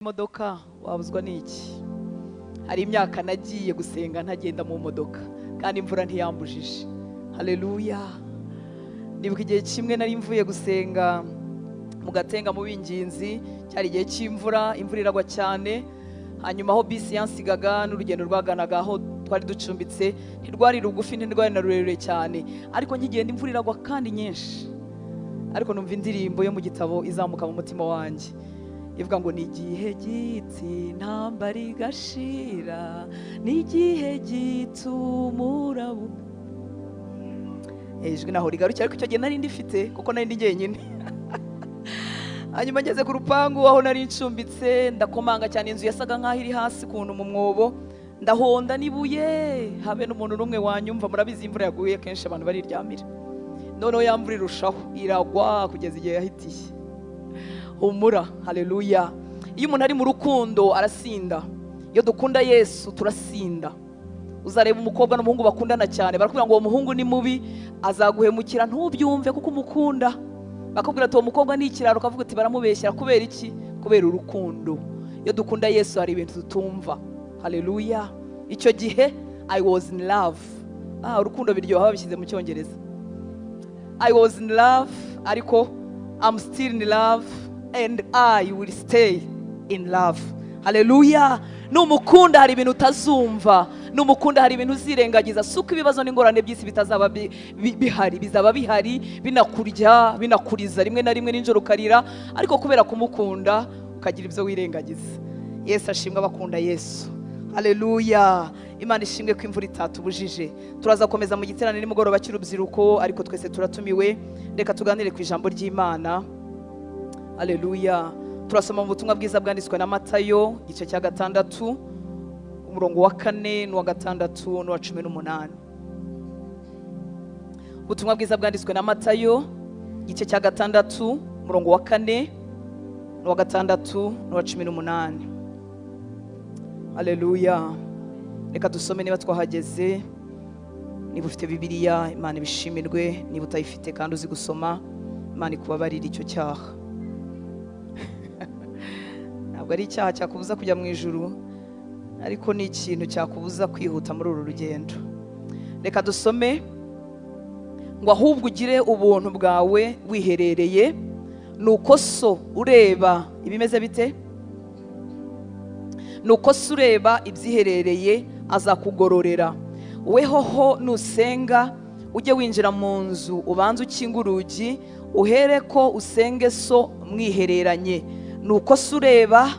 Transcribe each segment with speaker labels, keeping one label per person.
Speaker 1: Imodoka wabuzwa n'iki? Hari imyaka nagiye gusenga ntagenda mu modoka kandi imvura ntiyambujije. Haleluya. Nibuka igihe kimwe nari mvuye gusenga mu Gatenga mu Binginzi, cyari igihe cy'imvura, imvura iragwa cyane. Hanyuma aho bisi yansigaga n'urugendo rwaganaga aho twari ducumbitse ntirwari rugufi ntirwari na rurerure cyane, ariko nkigenda imvura iragwa kandi nyinshi. Ariko numva indirimbo yo mu gitabo izamuka mu mutima wanjye ivuga ngo ni igihe giti ntambara igashira, ni igihe gitumura ijwi naho rigarukira, ariko icyo gihe nari ndifite kuko nari ndi jyenyine. Hanyuma ngeze ku rupangu aho nari ncumbitse, ndakomanga cyane, inzu yasaga nk'aho iri hasi kuntu mu mwobo, ndahonda nibuye habe n'umuntu n'umwe wanyumva. Murabizi imvura yaguye kenshi abantu bariryamira, noneho ya mvura irushaho iragwa kugeza igihe yahitiye. Humura, haleluya. Iyo umuntu ari mu rukundo arasinda. Iyo dukunda Yesu turasinda. Uzareba umukobwa n'umuhungu bakundana cyane, barakubwira ngo uwo muhungu ni mubi azaguhemukira ntubyumve kuko umukunda. Bakubwira ati uwo mukobwa ni ikiraro, ukavuga ati baramubeshyera. Kubera iki? Kubera urukundo. Iyo dukunda Yesu hari ibintu tutumva. Haleluya. Icyo gihe I was in love. Urukundo biryoha babishyize mu Cyongereza. I was in love, ariko I'm still in love and I will stay in love. Haleluya. Numukunda hari ibintu utazumva, numukunda hari ibintu uzirengagiza. Suko ibibazo n'ingorane by'isi bitazaba bihari, bizaba bihari binakurya binakuriza rimwe na rimwe n'injoro ukarira, ariko kubera kumukunda ukagira ibyo wirengagiza. Yesu ashimwe abakunda Yesu. Haleluya. Imana ishimwe ko imvura itatubujije. Turaza komeza mu giterane nimugoroba cy'urubyiruko, ariko twese turatumiwe. Reka tuganire ku ijambo ry'Imana. Haleluya. Turasoma mu butumwa bwiza bwanditswe na Matayo igice cya 6 umurongo wa 4 n'uwa 6 n'uwa 18. Ubutumwa bwiza bwanditswe na Matayo igice cya 6 umurongo wa 4 n'uwa 6 n'uwa 18. Haleluya. Reka dusome niba twahageze. Niba ufite Bibiliya, Imana ibishimirwe. Niba utayifite kandi uzi gusoma, Imana ikubabarira icyo cyaha. Ntabwo ari icyaha cyakubuza kujya mu ijuru, ariko ni ikintu cyakubuza kwihuta muri uru rugendo. Reka dusome ngo ahubwo ugire ubuntu bwawe wiherereye, nuko so ureba ibimeze bite? Nuko so ureba ibyiherereye azakugororera. Wehoho nusenga ujye winjira mu nzu, ubanze ukinga urugi, uhereko usenge so mwihereranye. Nuko so ureba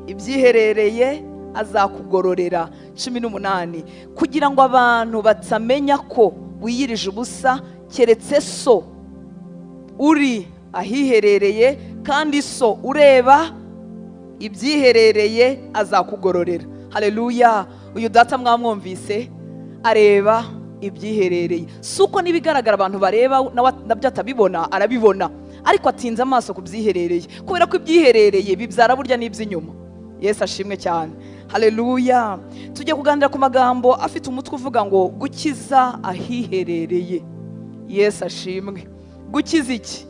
Speaker 1: ibyiherereye azakugororera. 18. Kugira ngo abantu batamenya ko wiyirije ubusa, keretse so uri ahiherereye, kandi so ureba ibyiherereye azakugororera. Haleluya. Uyu data mwamwumvise areba ibyiherereye. Suko nibigaragara abantu bareba nabyo atabibona, arabibona, ariko atinze amaso ku byiherereye, kubera ko ibyiherereye bibyara burya n'iby'inyuma. Yesu ashimwe cyane. Haleluya. Tujye kuganira ku magambo afite umutwe uvuga ngo gukiza ahiherereye. Yesu ashimwe. Gukiza iki?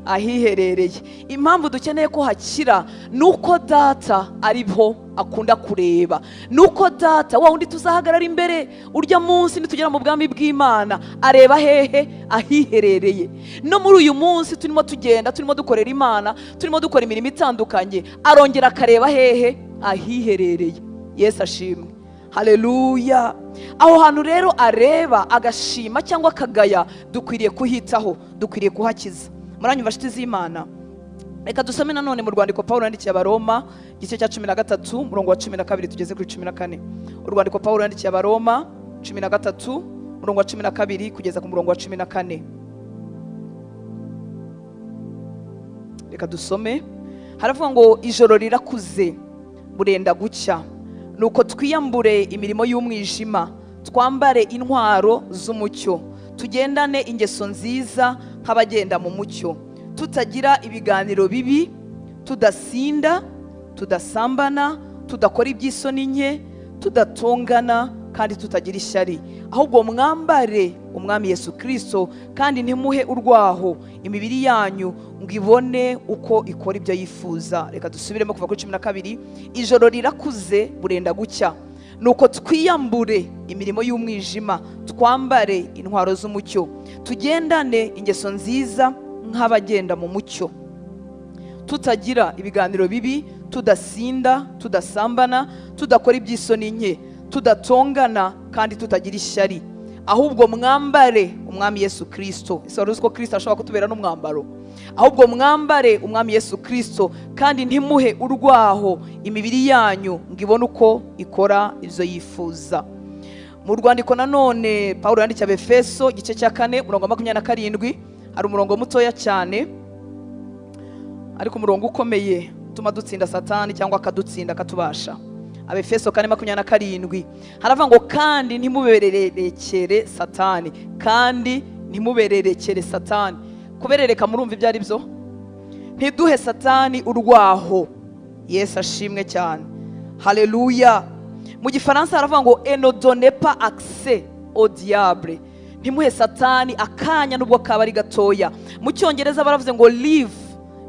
Speaker 1: Ahiherereye. Impamvu dukeneye ko hakira nuko data ariho akunda kureba. Nuko data wa undi tuzahagarara imbere urya munsi nitugera mu bwami bw'Imana areba hehe? Ahiherereye. No muri uyu munsi turimo tugenda, turimo dukorera Imana, turimo dukora imirimo itandukanye, arongera akareba hehe? Ahiherereye. Yesu ashimwe. Haleluya. Aho hantu rero areba agashima cyangwa akagaya, dukwiriye kuhitaho, dukwiriye kuhakiza. Muranyumva nshuti z'Imana? Reka dusome nanone mu rwandiko Pawulo yandikiye Abaroma igice cya 13 umurongo wa 12 tugeze kuri 14. Urwandiko Pawulo yandikiye Abaroma 13 umurongo wa 12 kugeza ku murongo wa 14. Reka dusome. Haravuga ngo ijoro rirakuze burenda gucya, nuko twiyambure imirimo y'umwijima, twambare intwaro z'umucyo, tugendane ingeso nziza nk'abagenda mu mucyo, tutagira ibiganiro bibi, tudasinda, tudasambana, tudakora iby'isoni nke, tudatongana kandi tutagira ishyari, ahubwo mwambare umwami Yesu Kristo, kandi ntimuhe urwaho imibiri yanyu ngo ibone uko ikora ibyo yifuza. Reka dusubiremo kuva kuri 12. Ijoro rirakuze burenda gucya, nuko twiyambure imirimo y'umwijima, twambare intwaro z'umucyo, tugendane ingeso nziza nk'abagenda mu mucyo, tutagira ibiganiro bibi, tudasinda, tudasambana, tudakora iby'isoni nke, tudatongana, kandi tutagira ishyari, ahubwo mwambare umwami Yesu Kristo. Ese wari uzi ko Kristo ashobora kutubera n'umwambaro? Ahubwo mwambare umwami Yesu Kristo, kandi ntimuhe urwaho imibiri yanyu ngo ibone uko ikora ibyo yifuza. Mu rwandiko nanone Pawulo yandikiye Abefeso igice cya 4 umurongo wa 27, hari umurongo mutoya cyane ariko umurongo ukomeye utuma dutsinda Satani cyangwa akadutsinda akatubasha. Abefeso 4:27 haravuga ngo kandi ntimubererekere Satani, kandi ntimubererekere Satani. Kuberereka murumva ibyo ari byo? Ntiduhe Satani urwaho. Yesu ashimwe cyane, haleluya. Mu gifaransa haravuga ngo ne donnez pas accès au diable, ntimuhe Satani akanya nubwo kaba ari gatoya. Mu cyongereza baravuze ngo leave,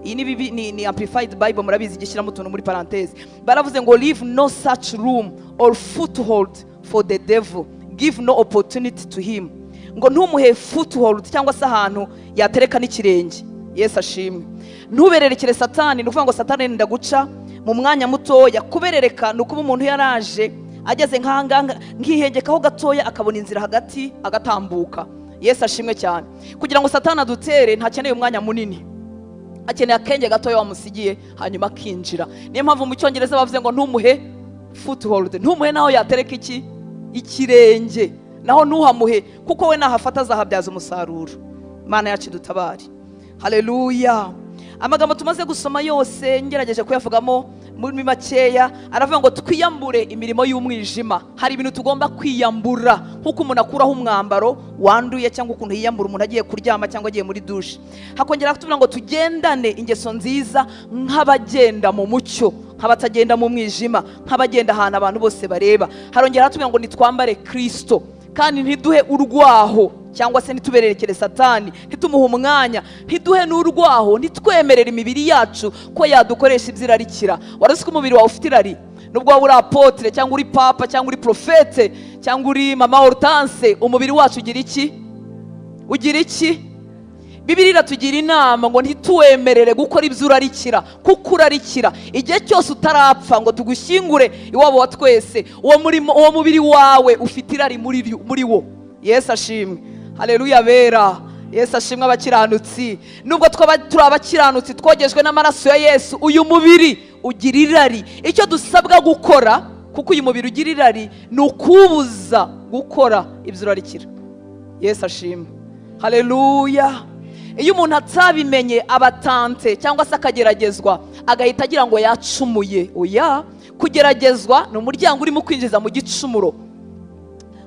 Speaker 1: iyi ni amplified Bible, murabizi gishyiramo utuntu muri parenthèse, baravuze ngo leave no such room or foothold for the devil, give no opportunity to him. Ngo ntumuhe foothold cyangwa se ahantu yatereka n'ikirenge. Yesu ashimwe. Ntubererekere Satani, nukuvuga ngo Satani nda guca mu mwanya mutoya. Kuberereka nukuba umuntu yaraje ageze nkihengekaho gatoya akabona inzira hagati agatambuka. Yesu ashimwe cyane. Kugira ngo Satani adutere ntakeneye umwanya munini, akeneye akenge gatoya wamusigiye hanyuma akinjira. Niyo mpamvu mu cyongereza bavuze ngo ntumuhe foothold, ntumuhe naho yatereka ikirenge, naho ntuhamuhe, kuko we nahafata azahabyaza umusaruro. Mana yacu dutabari, haleluya. Amagambo tumaze gusoma yose ngerageje kuyavugamo muri makeya, aravuga ngo twiyambure imirimo y'umwijima. Hari ibintu tugomba kwiyambura, nkuko umuntu akuraho umwambaro wanduye cyangwa ukuntu yiyambura umuntu agiye kuryama cyangwa agiye muri douche. Hakongera kutubwira ngo tugendane ingeso nziza nk'abagenda mu mucyo, nk'abatagenda mu mwijima, nk'abagenda ahantu abantu bose bareba. Harongera hatubwira ngo nitwambare Kristo, kandi ntiduhe urwaho cyangwa se ntitubererekere Satani, ntitumuhe umwanya, ntiduhe n'urwaho, ntitwemerere imibiri yacu ko yadukoresha ibyirarikira. Warazi ko umubiri wawe ufite irari, nubwo waba uri apotre cyangwa uri papa cyangwa uri profete cyangwa uri mama Hortense, umubiri wacu ugira iki? Ugira iki? Bibiliya iratugira inama ngo ntituwemerere gukora ibyurarikira, kuko urarikira. Igihe cyose utarapfa ngo tugushyingure iwabo wa twese, uwo mubiri wawe ufite irari muri wo. Yesu ashimwe, haleluya bera. Yesu ashimwe abakiranutsi. Nubwo turi abakiranutsi twogejwe n'amaraso ya Yesu, uyu mubiri ugira irari. Icyo dusabwa gukora, kuko uyu mubiri ugira irari, ni ukubuza gukora ibyurarikira. Yesu ashimwe, haleluya. Iyo umuntu atabimenye abatante cyangwa se akageragezwa agahita agira ngo yacumuye. Oya, kugeragezwa ni umuryango urimo kwinjiza mu gicumuro.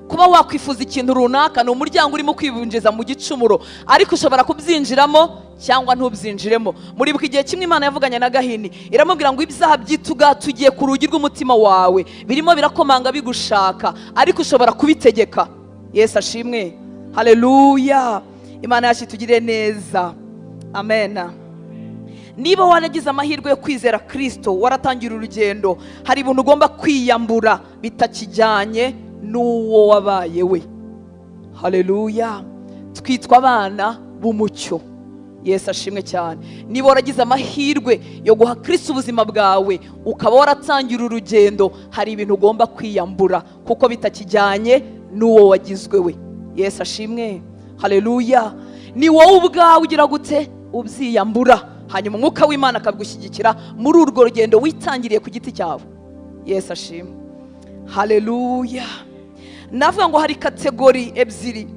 Speaker 1: Kuba wakwifuza ikintu runaka ni umuryango urimo kwinjiza mu gicumuro, ariko ushobora kubyinjiramo cyangwa ntubyinjiremo. Muri buki gihe kimwe Imana yavuganye na Gahini, iramubwira ngo ibyaha byituga tugiye ku rugi rw'umutima wawe, birimo birakomanga bigushaka, ariko ushobora kubitegeka. Yesu ashimwe, haleluya. Imana yacu tugire neza, amen. Niba waragize amahirwe yo kwizera Kristo, waratangira urugendo, hari ibintu ugomba kwiyambura bitakijyanye n'uwo wabaye we. Haleluya. Twitwa abana b'umucyo. Yesu ashimwe cyane. Niba waragize amahirwe yo guha Kristo ubuzima bwawe, ukaba waratangira urugendo, hari ibintu ugomba kwiyambura kuko bitakijyanye n'uwo wagizwe we. Yesu ashimwe, haleluya. Ni wowe ubwawe ugira gute? Ubyiyambura, hanyuma umwuka w'Imana akabigushyigikira muri urwo rugendo witangiriye ku giti cyawe. Yesu ashimwe, haleluya. Navuga ngo hari kategori ebyiri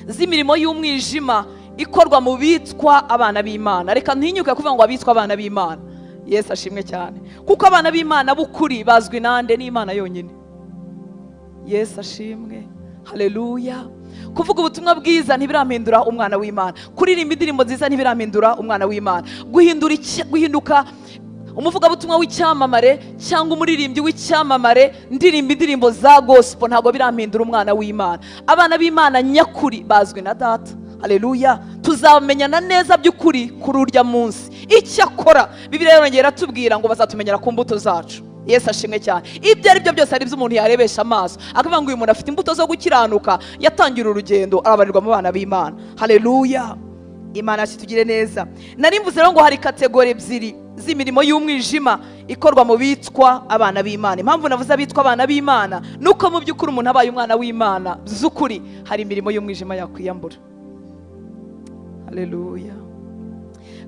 Speaker 1: z'imirimo y'umwijima ikorwa mu bitwa abana b'Imana. Reka ntinyuke kuvuga ngo abitwa abana b'Imana. Yesu ashimwe cyane, kuko abana b'Imana b'ukuri bazwi nande? N'Imana yonyine. Yesu ashimwe, haleluya. Kuvuga ubutumwa bwiza ntibirampindura umwana w'Imana. Kuririmba indirimbo nziza ntibirampindura umwana w'Imana. Guhinduka umuvugabutumwa w'icyamamare cyangwa umuririmbyi w'icyamamare ndirimba indirimbo za gospel ntabwo birampindura umwana w'Imana. Abana b'Imana nyakuri bazwi na Data. Haleluya. Tuzamenyana neza by'ukuri kuri urya munsi. Icyakora Bibiliya yongera tubwira ngo bazatumenyera ku mbuto zacu. Yesu ashimwe cyane. Ibyo ari byo byose ari byo umuntu yarebesha amaso akavuga ngo uyu muntu afite imbuto zo gukiranuka, yatangira urugendo, arabarirwa mu bana b'Imana. Haleluya. Imana tugire neza. Nari mvuze rero ngo hari kategori ebyiri z'imirimo y'umwijima ikorwa mu bitwa abana b'Imana. Impamvu navuze abitwa abana b'Imana nuko mu by'ukuri umuntu abaye umwana w'Imana z'ukuri hari imirimo y'umwijima yakwiyambura. Haleluya.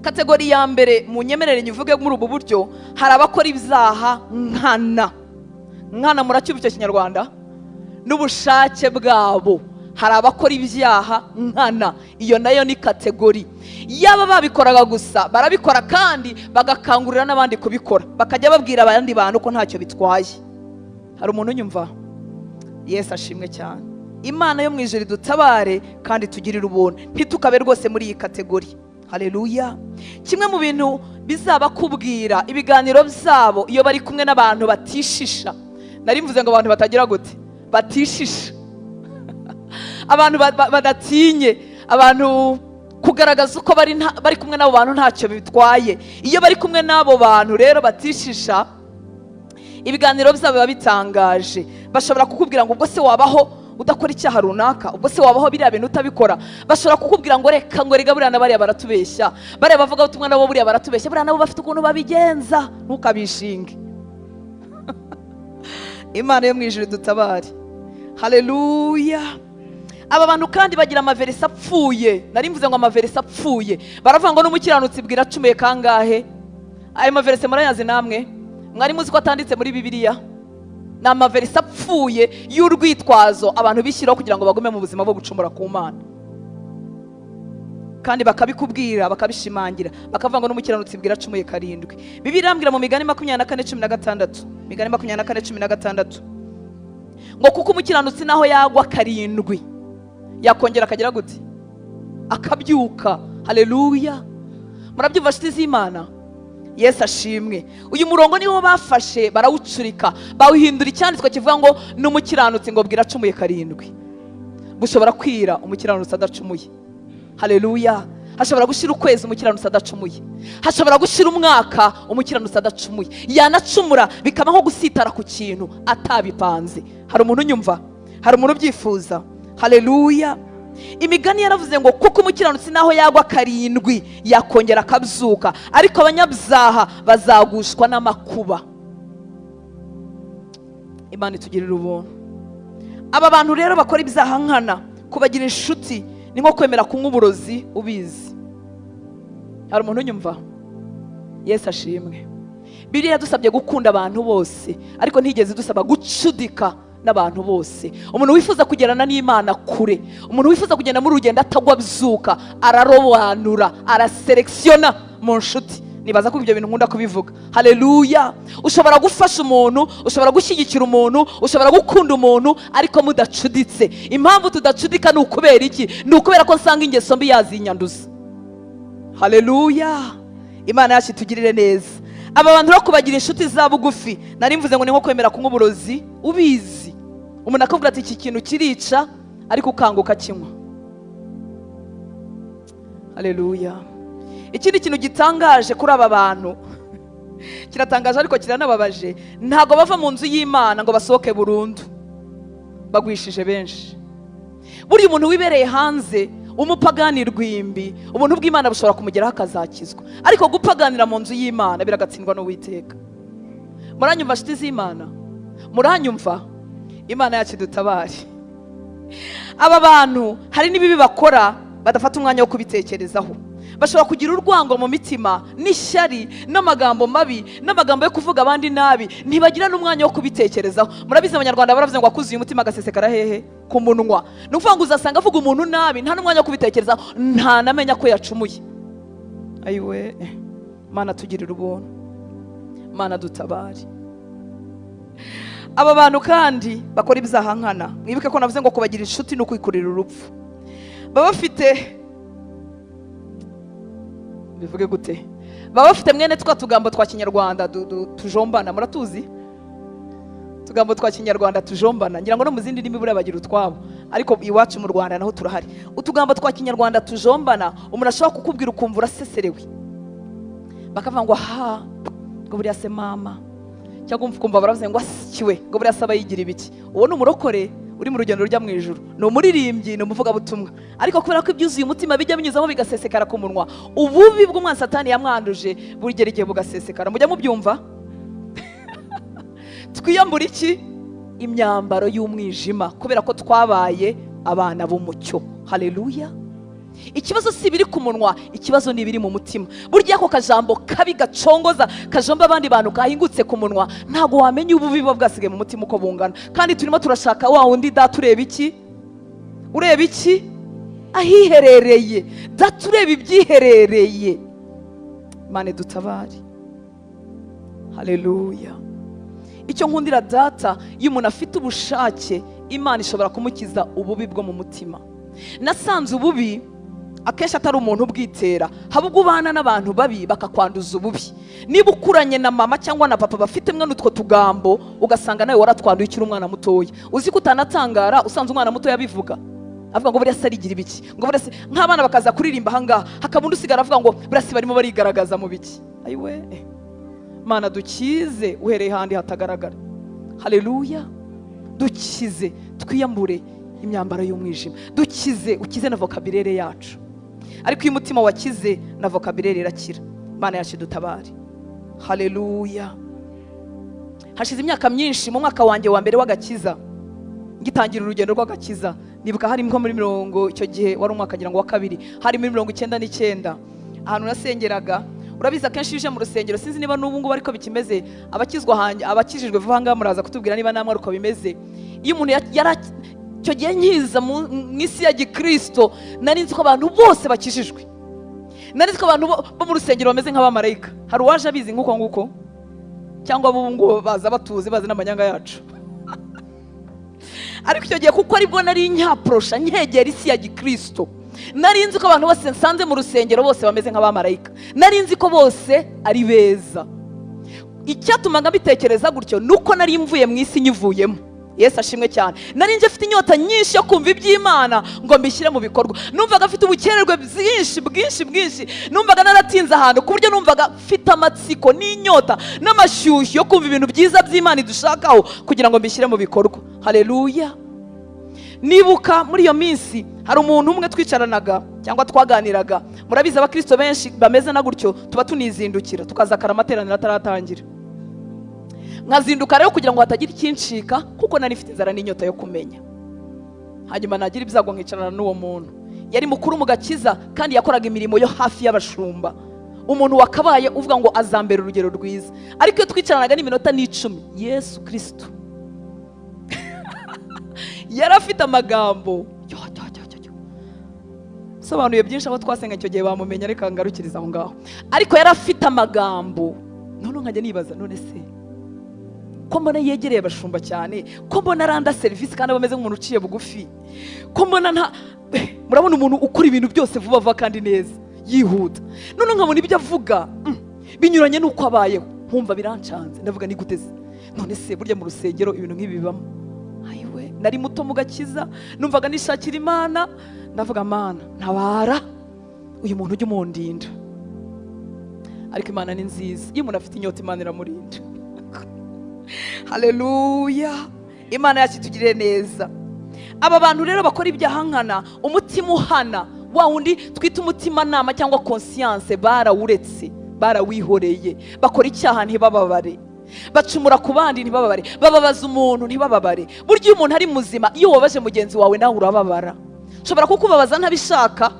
Speaker 1: Kategori ya mbere mu nyemerere nyivuge muri ubu buryo, hari abakora ibyaha nkana muracyumva icyo Kinyarwanda, n'ubushake bwabo. Hari abakora ibyaha nkana, iyo nayo ni kategori. Yaba babikoraga gusa barabikora kandi bagakangurira n'abandi kubikora, bakajya babwira abandi bantu ko ntacyo bitwaye. Hari umuntu unyumva? Yesu ashimwe cyane. Imana yo mu ijuru dutabare kandi tugirire ubuntu, ntitukabe rwose muri iyi kategori. Haleluya. Kimwe mu bintu bizaba kubwira ibiganiro byabo iyo bari kumwe n'abantu batishisha. Nari mvuze ngo abantu batagira gute? Batishisha. Abantu badatinye, abantu kugaragaza uko bari kumwe n'abo bantu ntacyo bitwaye. Iyo bari kumwe n'abo bantu rero batishisha, ibiganiro byabo biba bitangaje. Bashobora kukubwira ngo ubwo se wabaho udakora icyaha runaka, ubwo se wabaho biriya bintu utabikora. Bashobora kukubwira ngo reka ngo rega buriya na bariya baratubeshya, bariya bavuga ubutumwa nabo buriya baratubeshya, buriya nabo bafite ukuntu babigenza, ntukabishinge. Imana yo mu ijuru dutabare. Haleluya. Aba bantu kandi bagira amaverisi apfuye. Nari mvuze ngo amaverisi apfuye. Baravuga ngo n'umukiranutsi bwira acumuye kangahe? Ayo maverisi murayazi namwe? Mwari muzi ko atanditse muri Bibiliya? Ni amaverisi apfuye y'urwitwazo abantu bishyiraho kugira ngo bagume mu buzima bwo gucumura ku Mana, kandi bakabikubwira bakabishimangira, bakavuga ngo n'umukiranutsi bwira acumuye karindwi. Bibiliya irambwira mu Migani 24:16, Migani 24:16 ngo kuko umukiranutsi naho yagwa karindwi yakongera akagira gute? Akabyuka. Haleluya. Murabyumva nshuti z'Imana? Yesu ashimwe. Uyu murongo niwo bafashe barawucurika, bawuhindura icyanditswe kivuga ngo n'umukiranutsi ngo bwira acumuye karindwi. Bushobora kwira umukiranutsi adacumuye. Haleluya. Hashobora gushira ukwezi umukiranutsi adacumuye. Hashobora gushira umwaka umukiranutsi adacumuye. Yanacumura bikaba nko gusitara ku kintu atabipanze. Hari umuntu unyumva? Hari umuntu ubyifuza? Haleluya. Imigani yaravuze ngo kuko umukiranutsi naho yagwa karindwi yakongera akabyuka, ariko abanyabyaha bazagushwa n'amakuba. Imana itugirira ubuntu. Aba bantu rero bakora ibyaha nkana, kubagira inshuti ni nko kwemera kunywa uburozi ubizi. Hari umuntu unyumva? Yesu ashimwe. Bibiliya yadusabye gukunda abantu bose, ariko ntigeze dusaba gucudika n'abantu bose. Umuntu wifuza kugerana n'Imana kure, umuntu wifuza kugenda muri urugendo atagwa byuka, ararobanura, araselektiona mu nshuti. Nibaza ko ibyo bintu nkunda kubivuga. Haleluya. Ushobora gufasha umuntu, ushobora gushyigikira umuntu, ushobora gukunda umuntu, ariko mudacuditse. Impamvu tudacudika ni ukubera iki? Ni ukubera ko nsanga ingeso mbi yazinyanduza. Haleluya. Imana yacu itugirire neza. Aba bantu rero kubagira inshuti za bugufi, nari mvuze ngo ni nko kwemera kunywa uburozi ubizi. Umuntu akavuga ati iki kintu kirica, ariko ukanguka kinywa. Haleluya. Ikindi kintu gitangaje kuri aba bantu, kiratangaje ariko kiranababaje, ntago bava mu nzu y'Imana ngo basohoke burundu, bagwishije benshi. Buri umuntu wibereye hanze, umupagani rwimbi, ubuntu bw'Imana bushobora kumugeraho akazakizwa, ariko gupaganira mu nzu y'Imana biragatsindwa n'Uwiteka. Muranyumva nshuti z'Imana? Muranyumva? Imana yacu dutabare. Aba bantu hari n'ibibi bakora badafata umwanya wo kubitekerezaho. Bashobora kugira urwango mu mitima n'ishyari n'amagambo mabi n'amagambo yo kuvuga abandi nabi, ntibagira n'umwanya wo kubitekerezaho. Murabizi Abanyarwanda baravuze ngo akuzuye umutima agasesekara hehe? Ku munwa. Ni ukuvuga ngo uzasanga avuga umuntu nabi, nta n'umwanya wo kubitekerezaho, nta namenya ko yacumuye. Ayiwe, Mana tugirira ubuntu, Mana dutabare. Aba bantu kandi bakora ibyaha nkana. Mwibuke ko navuze ngo kubagira inshuti ni ukwikurira urupfu. Baba bafite, bivuge gute? baba bafite mwene twa tugambo twa kinyarwanda tujombana, muratuzi tugambo twa kinyarwanda tujombana, ngira ngo no mu zindi ndimi buriya bagira utwabo, ariko iwacu mu Rwanda naho turahari. Utugambo twa kinyarwanda tujombana, umuntu ashobora kukubwira ukumva uraseserewe, bakavuga ngo aha ngo buriya se mama, cyangwa ukumva baravuze ngo asikiwe ngo buriya saba yigira ibiki. Uwo ni umurokore uri mu rugendo rujya mu ijuru, ni umuririmbyi, ni umuvugabutumwa, ariko kubera ko ibyuzuye umutima bijya binyuzamo bigasesekara ku munwa, ububi bw'umwanzi Satani yamwanduje burigera igihe bugasesekara. Mujya mubyumva? Twiyambura iki? Imyambaro y'umwijima, kubera ko twabaye abana b'umucyo. Haleluya. Ikibazo si biri ku munwa, ikibazo ni biri mu mutima. Burya ako kajambo kabi gacongoza kajomba abandi bantu kahingutse ku munwa, ntago wamenye ububi bwo bwasigaye mu mutima uko bungana. Kandi turimo turashaka wa wundi data ureba iki? Ureba iki? Ahiherereye. Data ureba ibyiherereye. Mane dutabari. Haleluya. Icyo nkundira data, iyo umuntu afite ubushake, Imana ishobora kumukiza ububi bwo mu mutima. Nasanze ububi akenshi atari umuntu ubwitera, habubwo ubana n'abantu babi bakakwanduza ububi. Niba ukuranye na mama cyangwa na papa bafite mwe n'utwo tugambo, ugasanga nawe waratwanduye ukiri umwana mutoya. Uzi ko utanatangara usanze umwana mutoya abivuga, avuga ngo buriya se arigira ibiki, ngo buriya se nk'abana bakaza kuririmba ahangaha, hakabundi usigara avuga ngo buriya se barimo barigaragaza mu biki. Ayiwe, Mana dukize uhereye handi hatagaragara. Haleluya. Dukize, twiyambure imyambaro y'umwijima. Dukize, ukize na vocabulaire yacu. Ariko iyo umutima wakize na vocabulaire irakira. Mana yacu dutabare. Haleluya. Hashize imyaka myinshi, mu mwaka wanjye wa mbere w'agakiza, ngitangira urugendo rw'agakiza, nibuka hari nko muri icyo gihe wari umwaka ngira ngo wa kabiri, hari muri 99 ahantu nasengeraga. Urabiza akenshi uje mu rusengero, sinzi niba n'ubu ngubu ariko bikimeze, abakijijwe vuba ngaha muraza kutubwira niba namwe uko bimeze. Iyo umuntu icyo gihe nkiza mu isi ya Gikristo, nari nzi ko abantu bose bakijijwe, nari nzi ko abantu bo mu rusengero bameze nk'abamarayika. Hari uwaje abizi nk'uko nguko, cyangwa abo ngo baza batuzi bazi n'amanyanga yacu. Ariko icyo gihe kuko aribwo nari nyaprosha nkegera isi ya Gikristo, nari nzi ko abantu bose nsanze mu rusengero bose bameze nk'abamarayika, nari nzi ko bose ari beza. Icyatumaga mbitekereza gutyo nuko nari mvuye mu isi nyivuyemo. Yesu ashimwe cyane. Nari nje afite inyota nyinshi yo kumva iby'Imana ngo mbishyire mu bikorwa. Numvaga afite ubukererwe bwinshi. Numvaga naratinze ahantu ku buryo numvaga mfite amatsiko n'inyota n'amashyushyu yo kumva ibintu byiza by'Imana idushakaho kugira ngo mbishyire mu bikorwa. Haleluya. Nibuka muri iyo minsi hari umuntu umwe twicaranaga cyangwa twaganiraga. Murabizi abakristo benshi bameze na gutyo, tuba tunizindukira tukazakara amateraniro ataratangira. Nkazinduka rero kugira ngo hatagira ikincika, kuko nari mfite inzara n'inyota yo kumenya. Hanyuma nagira ibyago nkicarana n'uwo muntu. Yari mukuru mu gakiza kandi yakoraga imirimo yo hafi y'abashumba. Umuntu wakabaye uvuga ngo azambera urugero rwiza. Ariko iyo twicaranaga n'iminota 10, Yesu Kristo yari afite amagambo sobanuye byinshi, abo twasenga icyo gihe bamumenya, reka ngarukiriza aho ngaho. Ariko yari afite amagambo, none nkajya nibaza, none se ko mbona yegereye abashumba cyane, ko mbona aranda serivisi kandi bameze nk'umuntu uciye bugufi, ko mbona murabona umuntu ukora ibintu byose vuba vuba kandi neza yihuta, none nkabona ibyo avuga binyuranye n'uko abayeho, nkumva birancanze. Ndavuga ni guteze, none se burya mu rusengero ibintu nk'ibi bibamo? Ayiwe, nari muto mu gakiza, numvaga nishakira Imana, ndavuga Mana ntabara uyu muntu ujye umundinda. Ariko Imana ni nziza, iyo umuntu afite inyota Imana iramurinda. Haleluya. Imana yacu itugirire neza. Aba bantu rero bakora ibyaha nkana, umutima uhana, wa wundi twita umutima nama cyangwa conscience, barawuretse, barawihoreye, bakora icyaha ntibababare, bacumura ku bandi ntibababare, bababaza umuntu ntibababare. Burya umuntu ari muzima, iyo wabaje mugenzi wawe nawe urababara. Nshobora kukubabaza ntabishaka,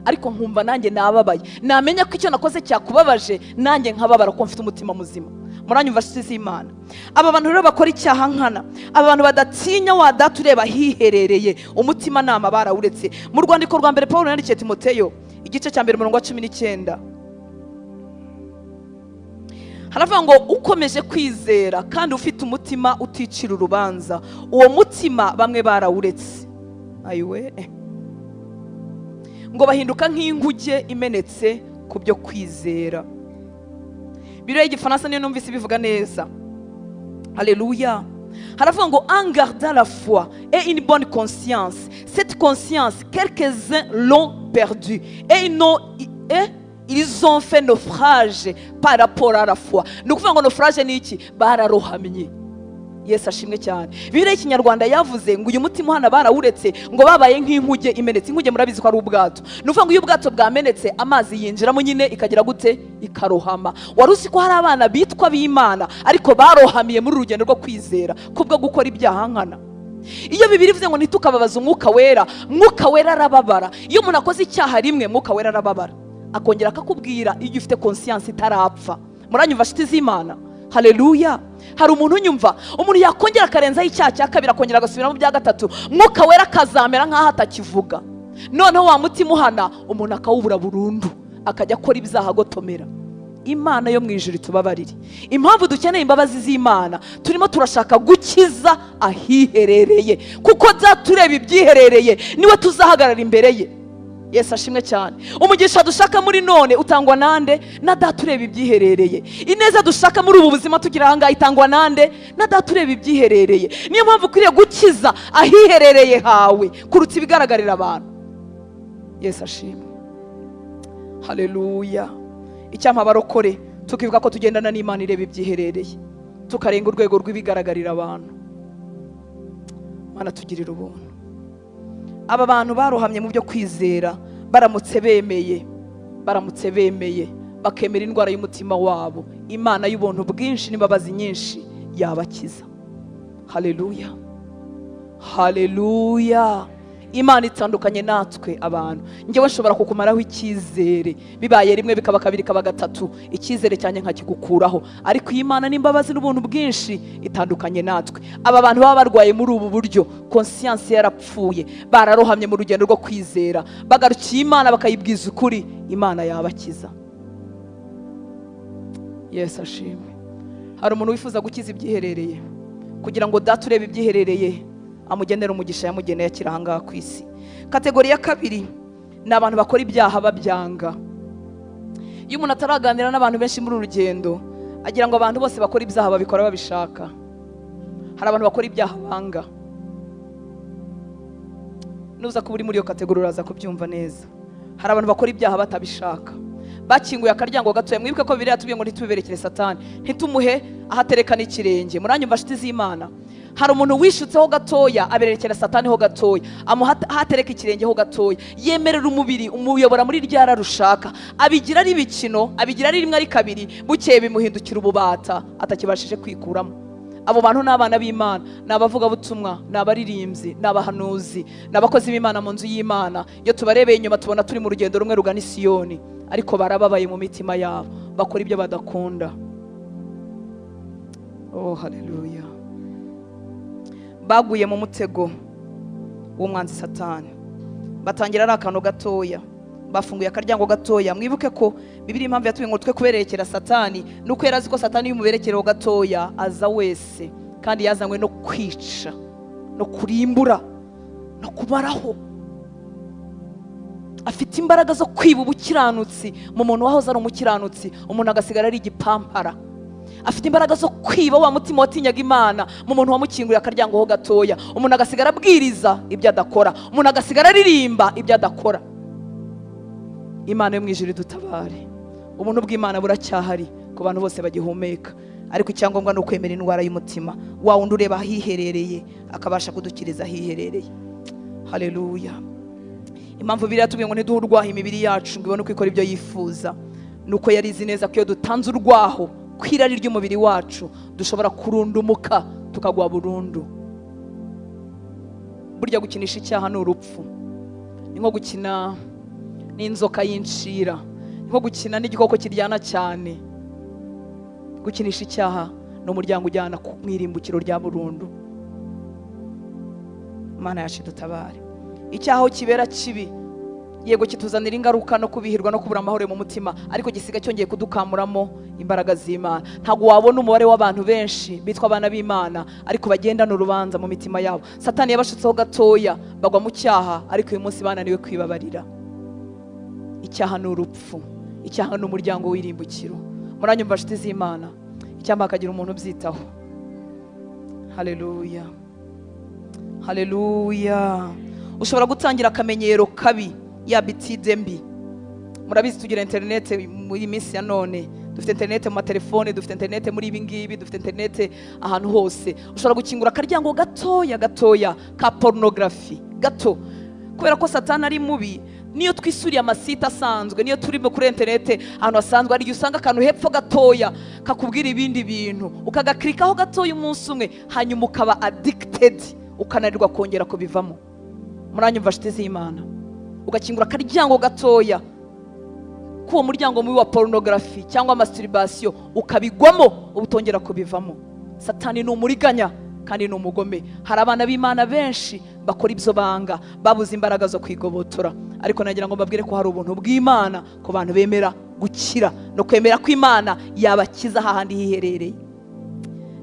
Speaker 1: ariko nkumva nanjye nababaye, namenya ko icyo nakoze cyakubabaje nanjye nkababara ko mfite umutima muzima. Muranyumva nshize Imana. Aba bantu rero bakora icyaha nkana, aba bantu badatinya wa data ureba hiherereye, umutima nama barawuretse. Mu rwandiko rwa mbere Paulo yandikiye Timoteyo igice cya mbere umurongo wa 19 haravuga ngo ukomeje kwizera kandi ufite umutima uticira urubanza, uwo mutima bamwe barawuretse. Ayiwe, ngo bahinduka nk'inguge imenetse ku byo kwizera. Bibiliya y'igifaransa niyo numvise bivuga neza. Alléluia. Haravuga ngo en gardant la foi et une bonne conscience. Cette conscience, quelques-uns l'ont perdue et ils ont fait naufrage par rapport à la foi. Ni ukuvuga ngo naufrage ni iki? Bararohamye. Yesu ashimwe cyane. Bibiliya y'ikinyarwanda yavuze ngo uyu mutima uhana barawuretse ngo babaye nk'inkuge imenetse. Inkuge murabizi ko ari ubwato. Ni ukuvuga ngo iyo ubwato bwamenetse amazi yinjiramo nyine ikagira gute? Ikarohama. Wari uzi ko hari abana bitwa b'Imana ariko barohamiye muri urugendo rwo kwizera kubwo gukora ibyaha nkana. Iyo Bibiliya ivuze ngo ntitukababaza umwuka wera, mwuka wera arababara. Iyo umuntu akoze icyaha rimwe mwuka wera arababara, akongera akakubwira iyo ufite conscience itarapfa. Muranyumva shiti z'Imana? Haleluya. Hari umuntu unyumva, umuntu yakongera akarenzaho icyaha cya kabiri akongera agasubira mu bya gatatu, mwuka wera akazamera nk'aho atakivuga. Noneho wa mutima uhana umuntu akawubura burundu, akajya akora ibyaha agotomera. Imana yo mu ijuru tubabarire. Impamvu dukeneye imbabazi z'Imana, turimo turashaka gukiza ahiherereye, kuko zatureba ibyiherereye niwe tuzahagarara imbere ye. Yesu ashimwe cyane. Umugisha dushaka muri none utangwa nande? Na Data ureba ibyiherereye. Ineza dushaka muri ubu buzima tugira hanga itangwa nande? Na Data ureba ibyiherereye. Niyo mpamvu ukwiriye gukiza ahiherereye hawe kuruta ibigaragarira abantu. Yesu ashimwe. Haleluya. Icyampa abarokore tukivuga ko tugendana n'Imana ireba ibyiherereye, tukarenga urwego rw'ibigaragarira abantu. Mana tugirira ubuntu. Aba bantu barohamye mu byo kwizera, baramutse bemeye bakemera indwara y'umutima wabo, Imana y'ubuntu bwinshi n'imbabazi nyinshi yabakiza. Haleluya. Haleluya. Imana itandukanye natwe abantu. Njyewe nshobora kukumaraho icyizere, bibaye rimwe bikaba kabiri kaba gatatu, icyizere cyanjye nkakigukuraho. Ariko Imana n'imbabazi n'ubuntu bwinshi itandukanye natwe. Aba bantu baba barwaye muri ubu buryo, conscience yarapfuye, bararohamye mu rugendo rwo kwizera, bagarukiye Imana bakayibwiza ukuri, Imana yabakiza. Yesu ashimwe. Hari umuntu wifuza gukiza ibyiherereye kugira ngo Data ureba ibyiherereye amugenera umugisha yamugeneye akiranga ku isi. Kategori ya kabiri ni abantu bakora ibyaha babyanga. Iyo umuntu ataraganira n'abantu benshi muri urugendo, agira ngo abantu bose bakora ibyaha babikora babishaka. Hari abantu bakora ibyaha banga. Nuza kuba uri muri iyo kategori uraza kubyumva neza. Hari abantu bakora ibyaha batabishaka. Bakinguye akaryango gatoya. Mwibuke ko Bibiliya yatubwiye ngo ntituberekere Satani, ntitumuhe ahatereka n'ikirenge. Muranyumva shiti z'Imana? Hari umuntu wishutseho gatoya aberekera Satani ho gatoya, ahatereka ikirenge ho gatoya, yemerera umubiri umuyobora muri ryara rushaka, abigira ari bikino, abigira ari rimwe ari kabiri, bukeye bimuhindukira ububata atakibashije kwikuramo. Abo bantu n'abana b'Imana, nabavuga butumwa, nabaririmbyi, nabahanuzi, nabakozi b'Imana mu nzu y'Imana. Iyo tubarebeye inyuma tubona turi mu rugendo rumwe rugana i Siyoni, ariko barababaye mu mitima yabo, bakora ibyo badakunda. Oh haleluya. Baguye mu mutego w'umwanzi Satani, batangira ari akantu gatoya, bafunguye akaryango gatoya. Mwibuke ko Bibiliya impamvu yatubwiye ngo twe kuberekera Satani nuko yarazi ko Satani y'umuberekereho gatoya aza wese, kandi yazanywe no kwica, no kurimbura, no kubaraho. Afite imbaraga zo kwiba ubukiranutsi mu muntu wahoze ari umukiranutsi, umuntu agasigara ari igipampara. Afite imbaraga zo kwiba wa mutima watinyaga Imana mu muntu wamukinguriye akaryango ho gatoya, umuntu agasigara abwiriza ibyo adakora, umuntu agasigara aririmba ibyo adakora. Imana yo mu ijuru dutabare. Ubuntu bw'Imana buracyahari ku bantu bose bagihumeka, ariko icyangombwa ni ukwemera indwara y'umutima, wa wundi ureba ahiherereye akabasha kudukiriza ahiherereye. Haleluya. Impamvu Bibiliya yatubwiye ngo ntiduhurwaho imibiri yacu ngo ibone uko ikora ibyo yifuza, nuko yarizi neza ko iyo dutanze urwaho kwirari ry'umubiri wacu dushobora kurundumuka tukagwa burundu. Burya gukinisha icyaha ni urupfu. Ni nko gukina n'inzoka y'inshira, ni nko gukina n'igikoko kiryana cyane. Gukinisha icyaha ni umuryango ujyana ku mwirimbukiro rya burundu. Imana yacu dutabare. Icyaha kibera kibi, yego kituzanira ingaruka no kubihirwa no kubura amahoro mu mutima, ariko gisiga cyongeye kudukamuramo imbaraga z'Imana. Ntago wabona umubare w'abantu benshi bitwa abana b'Imana ariko bagendana urubanza mu mitima yabo. Satani yabashutseho gatoya bagwa mu cyaha, ariko uyu munsi bananiwe kwibabarira. Icyaha ni urupfu, icyaha ni umuryango w'irimbukiro. muranyumva nshuti z'Imana? Icyamba hakagira umuntu ubyitaho. Haleluya, haleluya. Ushobora gutangira akamenyero kabi, yabitide mbi. Murabizi tugira internet muri minsi ya none, dufite internet mu matelefone, dufite internet muri ibi ngibi, dufite internet ahantu hose. Ushobora gukingura akaryango gatoya ka pornography gato, kubera ko Satani ari mubi. Niyo twisuriye amasite asanzwe, niyo turimo kuri internet ahantu asanzwe, ari usanga akantu hepfo gatoya kakubwira ibindi bintu, ukagaklikaho gatoya umunsi umwe, hanyuma ukaba addicted, ukananirwa kongera kubivamo. Muranyumva nshuti z'Imana? Ugakingura akaryango gatoya kuwo muryango mubi wa pornography cyangwa masturbation, ukabigwamo ubutongera kubivamo. Satani ni umuriganya kandi ni umugome. Hari abana b'Imana benshi bakora ibyo banga, babuze imbaraga zo kwigobotora, ariko nagira ngo mbabwire ko hari ubuntu bw'Imana ku bantu bemera gukira no kwemera ko Imana yabakiza hahandi hiherereye.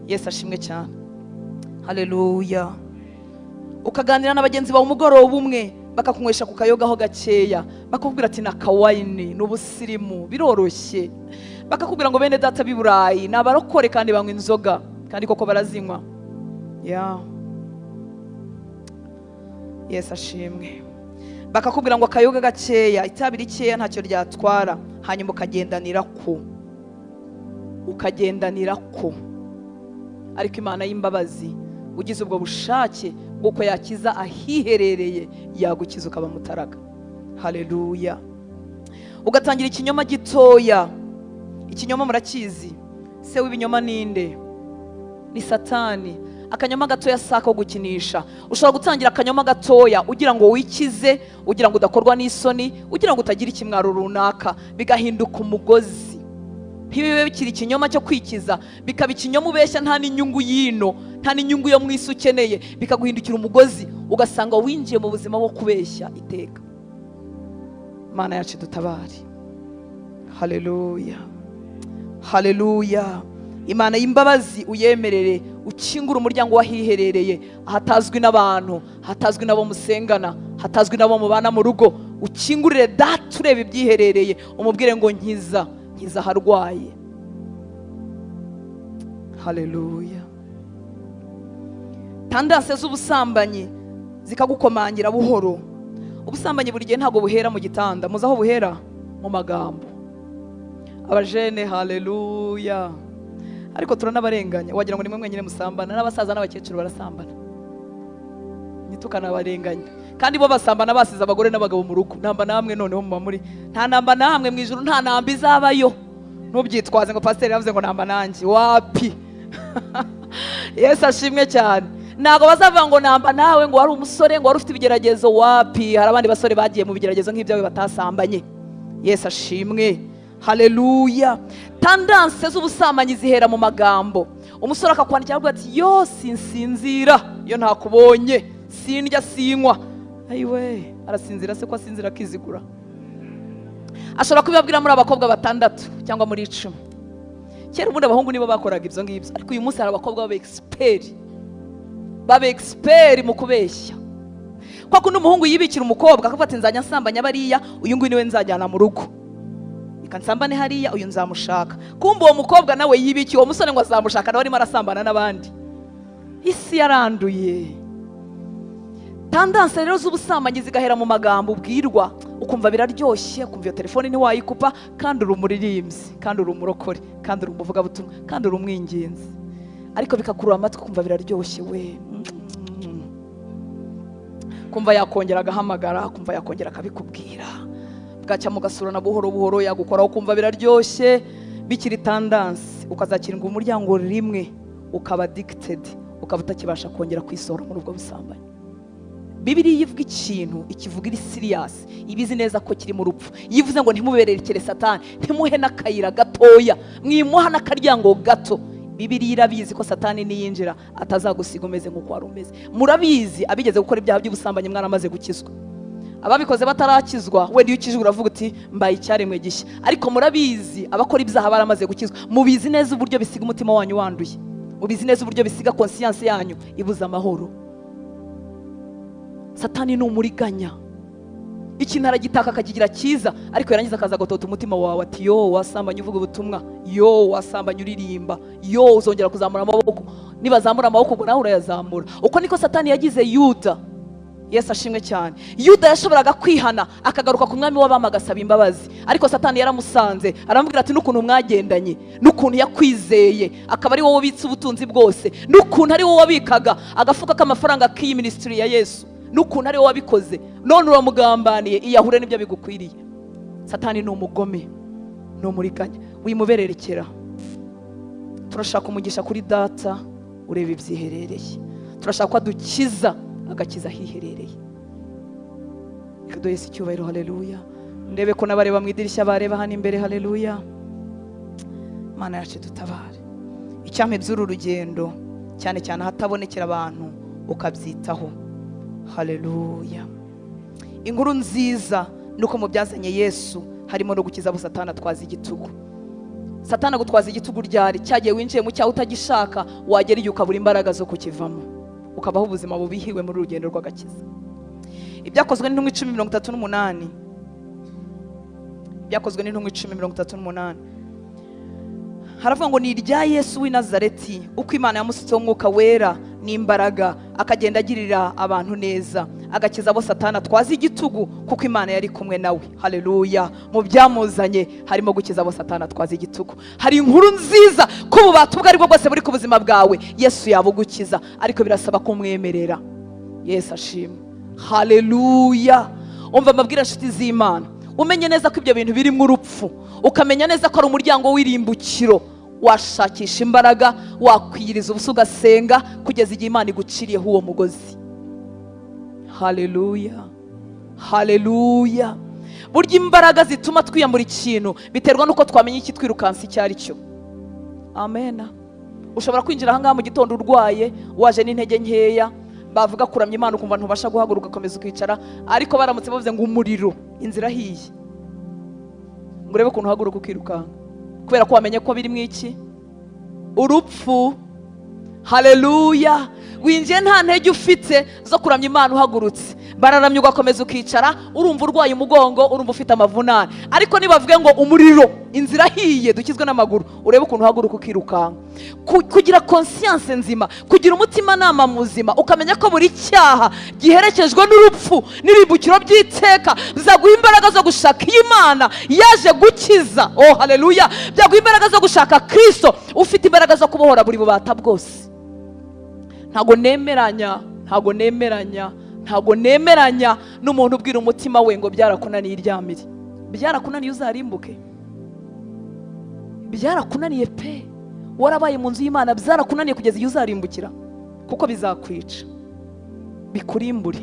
Speaker 1: Yesu ashimwe cyane. Haleluya. Ukaganira n'abagenzi bawe umugoroba umwe, bakakunywesha ku kayogaho gakeya, bakakubwira ati na kawayini n'ubusirimu biroroshye, bakakubwira ngo bene data b'i Burayi ni abarokore kandi banywa inzoga, kandi koko barazinywa. Yesu ashimwe. Bakakubwira ngo akayoga gakeya, itabi rikeya ntacyo ryatwara, hanyuma ukagendanira ko. Ariko Imana y'imbabazi, ugize ubwo bushake bw'uko yakiza ahiherereye, yagukiza ukaba mutaraga. Haleluya. Ugatangira ikinyoma gitoya. Ikinyoma murakizi? Se w'ibinyoma ninde? Ni Satani. Akanyoma gatoya sako gukinisha. Ushobora gutangira akanyoma gatoya ugira ngo wikize, ugira ngo udakorwa n'isoni, ugira ngo utagira ikimwaro runaka, bigahinduka umugozi. Ntibibe bikiri ikinyoma cyo kwikiza, bikaba ikinyoma ubeshya nta n'inyungu yino, nta n'inyungu yo mu isi ukeneye, bikaguhindukira umugozi, ugasanga winjiye mu buzima bwo kubeshya iteka. Mana yacu dutabare. Haleluya, haleluya. Imana y'imbabazi uyemerere, ukingura umuryango wahiherereye, ahatazwi n'abantu, hatazwi n'abo musengana, hatazwi n'abo mubana mu rugo. Ukingurire data ureba ibyiherereye, umubwire ngo nkiza harwaye. Haleluya. Tandase z'ubusambanyi zikagukomangira buhoro. Ubusambanyi buri gihe ntabwo buhera mu gitanda, muzi aho buhera? Mu magambo. Abajene, haleluya. Ariko turanabarenganya, wagira ngo nimwe mwenyine musambana, n'abasaza n'abakecuru barasambana. Nitukanabarenganya. Kandi bo basambana basize abagore n'abagabo mu rugo. Namba namwe noneho mu muri. Nta namba namwe mu ijuru, nta namba izabayo. Ntubyitwaze ngo pastor yavuze ngo namba nanjye. Wapi? Yesu ashimwe cyane. Nago bazavuga ngo namba nawe ngo wari umusore ngo wari ufite ibigeragezo. Wapi? Hari abandi basore bagiye mu bigeragezo nk'ibyawe batasambanye. Yesu ashimwe. Haleluya. Tandanse z'ubusambanyi zihera mu magambo. Umusore akakwandikira avuga ati yo sinsinzira iyo ntakubonye, sindya sinywa. Ayiwe, arasinzira se ko asinzira akizigura? Ashobora kubibabwira muri abakobwa 6 cyangwa muri 10. Kera ubundi abahungu nibo bakoraga ibyo ngibyo, ariko uyu munsi hari abakobwa babe expert mu kubeshya. Kwa kundi umuhungu yibikira umukobwa akavuga ati nzajya nsambanya bariya, uyu nguyu niwe nzajyana mu rugo. Kansambane hariya uyu nzamushaka. Kumbe uwo mukobwa nawe yibikiye uwo musore ngo azamushaka, nawe arimo arasambana n'abandi. Isi yaranduye. Tandanse rero z'ubusambanyi zigahera mu magambo ubwirwa, ukumva biraryoshye, ukumva iyo telefone ntiwayikupa, kandi uri umuririmbyi, kandi uri umurokore, kandi uri umuvugabutumwa, kandi uri umwinginzi. Ariko bikakurura amatwi ukumva biraryoshye we. Kumva yakongera agahamagara, kumva yakongera akabikubwira. Bwacya mugasurana buhoro buhoro, yagukora ukumva biraryoshye, bikiri tandanse, ukazakirwa umuryango rimwe, ukaba addicted, ukaba utakibasha kongera kwisora muri ubwo busambanyi. Bibiliya ivuga ikintu, ikivuga iri serious, ibizi neza ko kiri mu rupfu. Yivuze ngo ntimubererekere Satani, ntimuhe n'akayira gatoya, mwimuha n'akaryango gato. Bibiliya irabizi ko Satani niyinjira atazagusiga umeze nk'uko wari umeze. Murabizi abigeze gukora ibyaha by'ubusambanyi mwaramaze gukizwa. Ababikoze batarakizwa, we ndiyo ukijwe uravuga uti mbaye icyaremwe gishya. Ariko murabizi abakora ibyaha baramaze gukizwa. Mubizi neza uburyo bisiga umutima wanyu wanduye. Mubizi neza uburyo bisiga conscience yanyu ibuza amahoro. Satani ni umuriganya. ikintu aragitaka akakigira cyiza, ariko yarangiza akaza agotota umutima wawe ati yo wasambanye uvuga ubutumwa, yo wasambanye uririmba, yo uzongera kuzamura amaboko, nibazamura amaboko ubwo nawe urayazamura. Uko niko Satani yagize Yuda. Yesu ashimwe cyane. Yuda yashoboraga kwihana akagaruka ku mwami w'abami agasaba imbabazi, ariko Satani yaramusanze aramubwira ati n'ukuntu mwagendanye, n'ukuntu yakwizeye akaba ari wowe ubitse ubutunzi bwose, n'ukuntu ari wowe wabikaga agafuka k'amafaranga k'iyi ministry ya Yesu, n'ukuntu ari wowe wabikoze, none uramugambaniye, iyahure n'ibyo bigukwiriye. Satani ni umugome, ni umuriganya, wimubererekera. Turashaka umugisha kuri data ureba ibyiherereye, turashaka ko adukiza agakiza hiherereye. Reka duhe Yesu icyubahiro. Haleluya. Ndebe ko n'abareba mu idirishya bareba hano imbere. Haleluya. Mana yacu dutabare. Icyampe by'uru rugendo cyane cyane hatabonekera abantu ukabyitaho. Haleluya. Inkuru nziza nuko mu byazanye Yesu harimo no gukiza abo Satani atwaza igitugu. Satani agutwaza igitugu ryari? Cyagiye winjiye mu cyaha utagishaka, wagera igihe ukabura imbaraga zo kukivamo, ukabaho ubuzima bubihiwe muri urugendo rw'agakiza. Ibyakozwe n'intumwa 10:38, byakozwe n'intumwa 10:38 haravuga ngo ni irya Yesu w'i Nazareti, uko Imana yamusutseho umwuka wera n'imbaraga, akagenda agirira abantu neza, agakiza abo Satani atwaza igitugu, kuko Imana yari kumwe nawe. Haleluya. Mu byamuzanye harimo gukiza abo Satani atwaza igitugu. Hari inkuru nziza ko ububata ubwo aribwo bwose buri ku buzima bwawe Yesu yabugukiza, ariko birasaba kumwemerera. Yesu ashimwe. Haleluya. Umva amabwiriza inshuti z'Imana, umenye neza ko ibyo bintu birimo urupfu, ukamenya neza ko ari umuryango w'irimbukiro, washakisha imbaraga, wakwiyiriza ubusa ugasenga kugeza igihe Imana iguciriyeho uwo mugozi. Haleluya. Haleluya. Burya imbaraga zituma twiyambura ikintu biterwa nuko twamenye iki twirukansa icyo ari cyo. Amen. Ushobora kwinjira ahangaha mu gitondo urwaye, waje n'intege nkeya, bavuga kuramya Imana ukumva ntubasha guhaguruka ukomeza ukicara, ariko baramutse bavuze ngo umuriro, inzira hiye, ngo urebe ukuntu uhaguruka ukirukanka, kubera ko wamenye ko biri mu iki? Urupfu. Haleluya. Winjiye nta ntege ufite zo kuramya Imana uhagurutse, bararamya ugakomeza ukicara, urumva urwaye umugongo, urumva ufite amavunane, ariko nibavuge ngo umuriro, inzira hiye, dukizwe n'amaguru, urebe ukuntu uhaguruka ukirukanka. Kugira conscience nzima, kugira umutima nama muzima, ukamenya ko buri cyaha giherekejwe n'urupfu n'irimbukiro by'iteka, bizaguha imbaraga zo gushaka Imana yaje gukiza. Oh haleluya. Byaguha imbaraga zo gushaka Kristo ufite imbaraga zo kubohora buri bubata bwose. Ntago nemeranya n'umuntu ubwira umutima we ngo byarakunaniye iryamire. Byarakunaniye uzarimbuke. Byarakunaniye pe. Warabaye mu nzu y'Imana, byarakunaniye kugeza igihe uzarimbukira, kuko bizakwica, bikurimbure.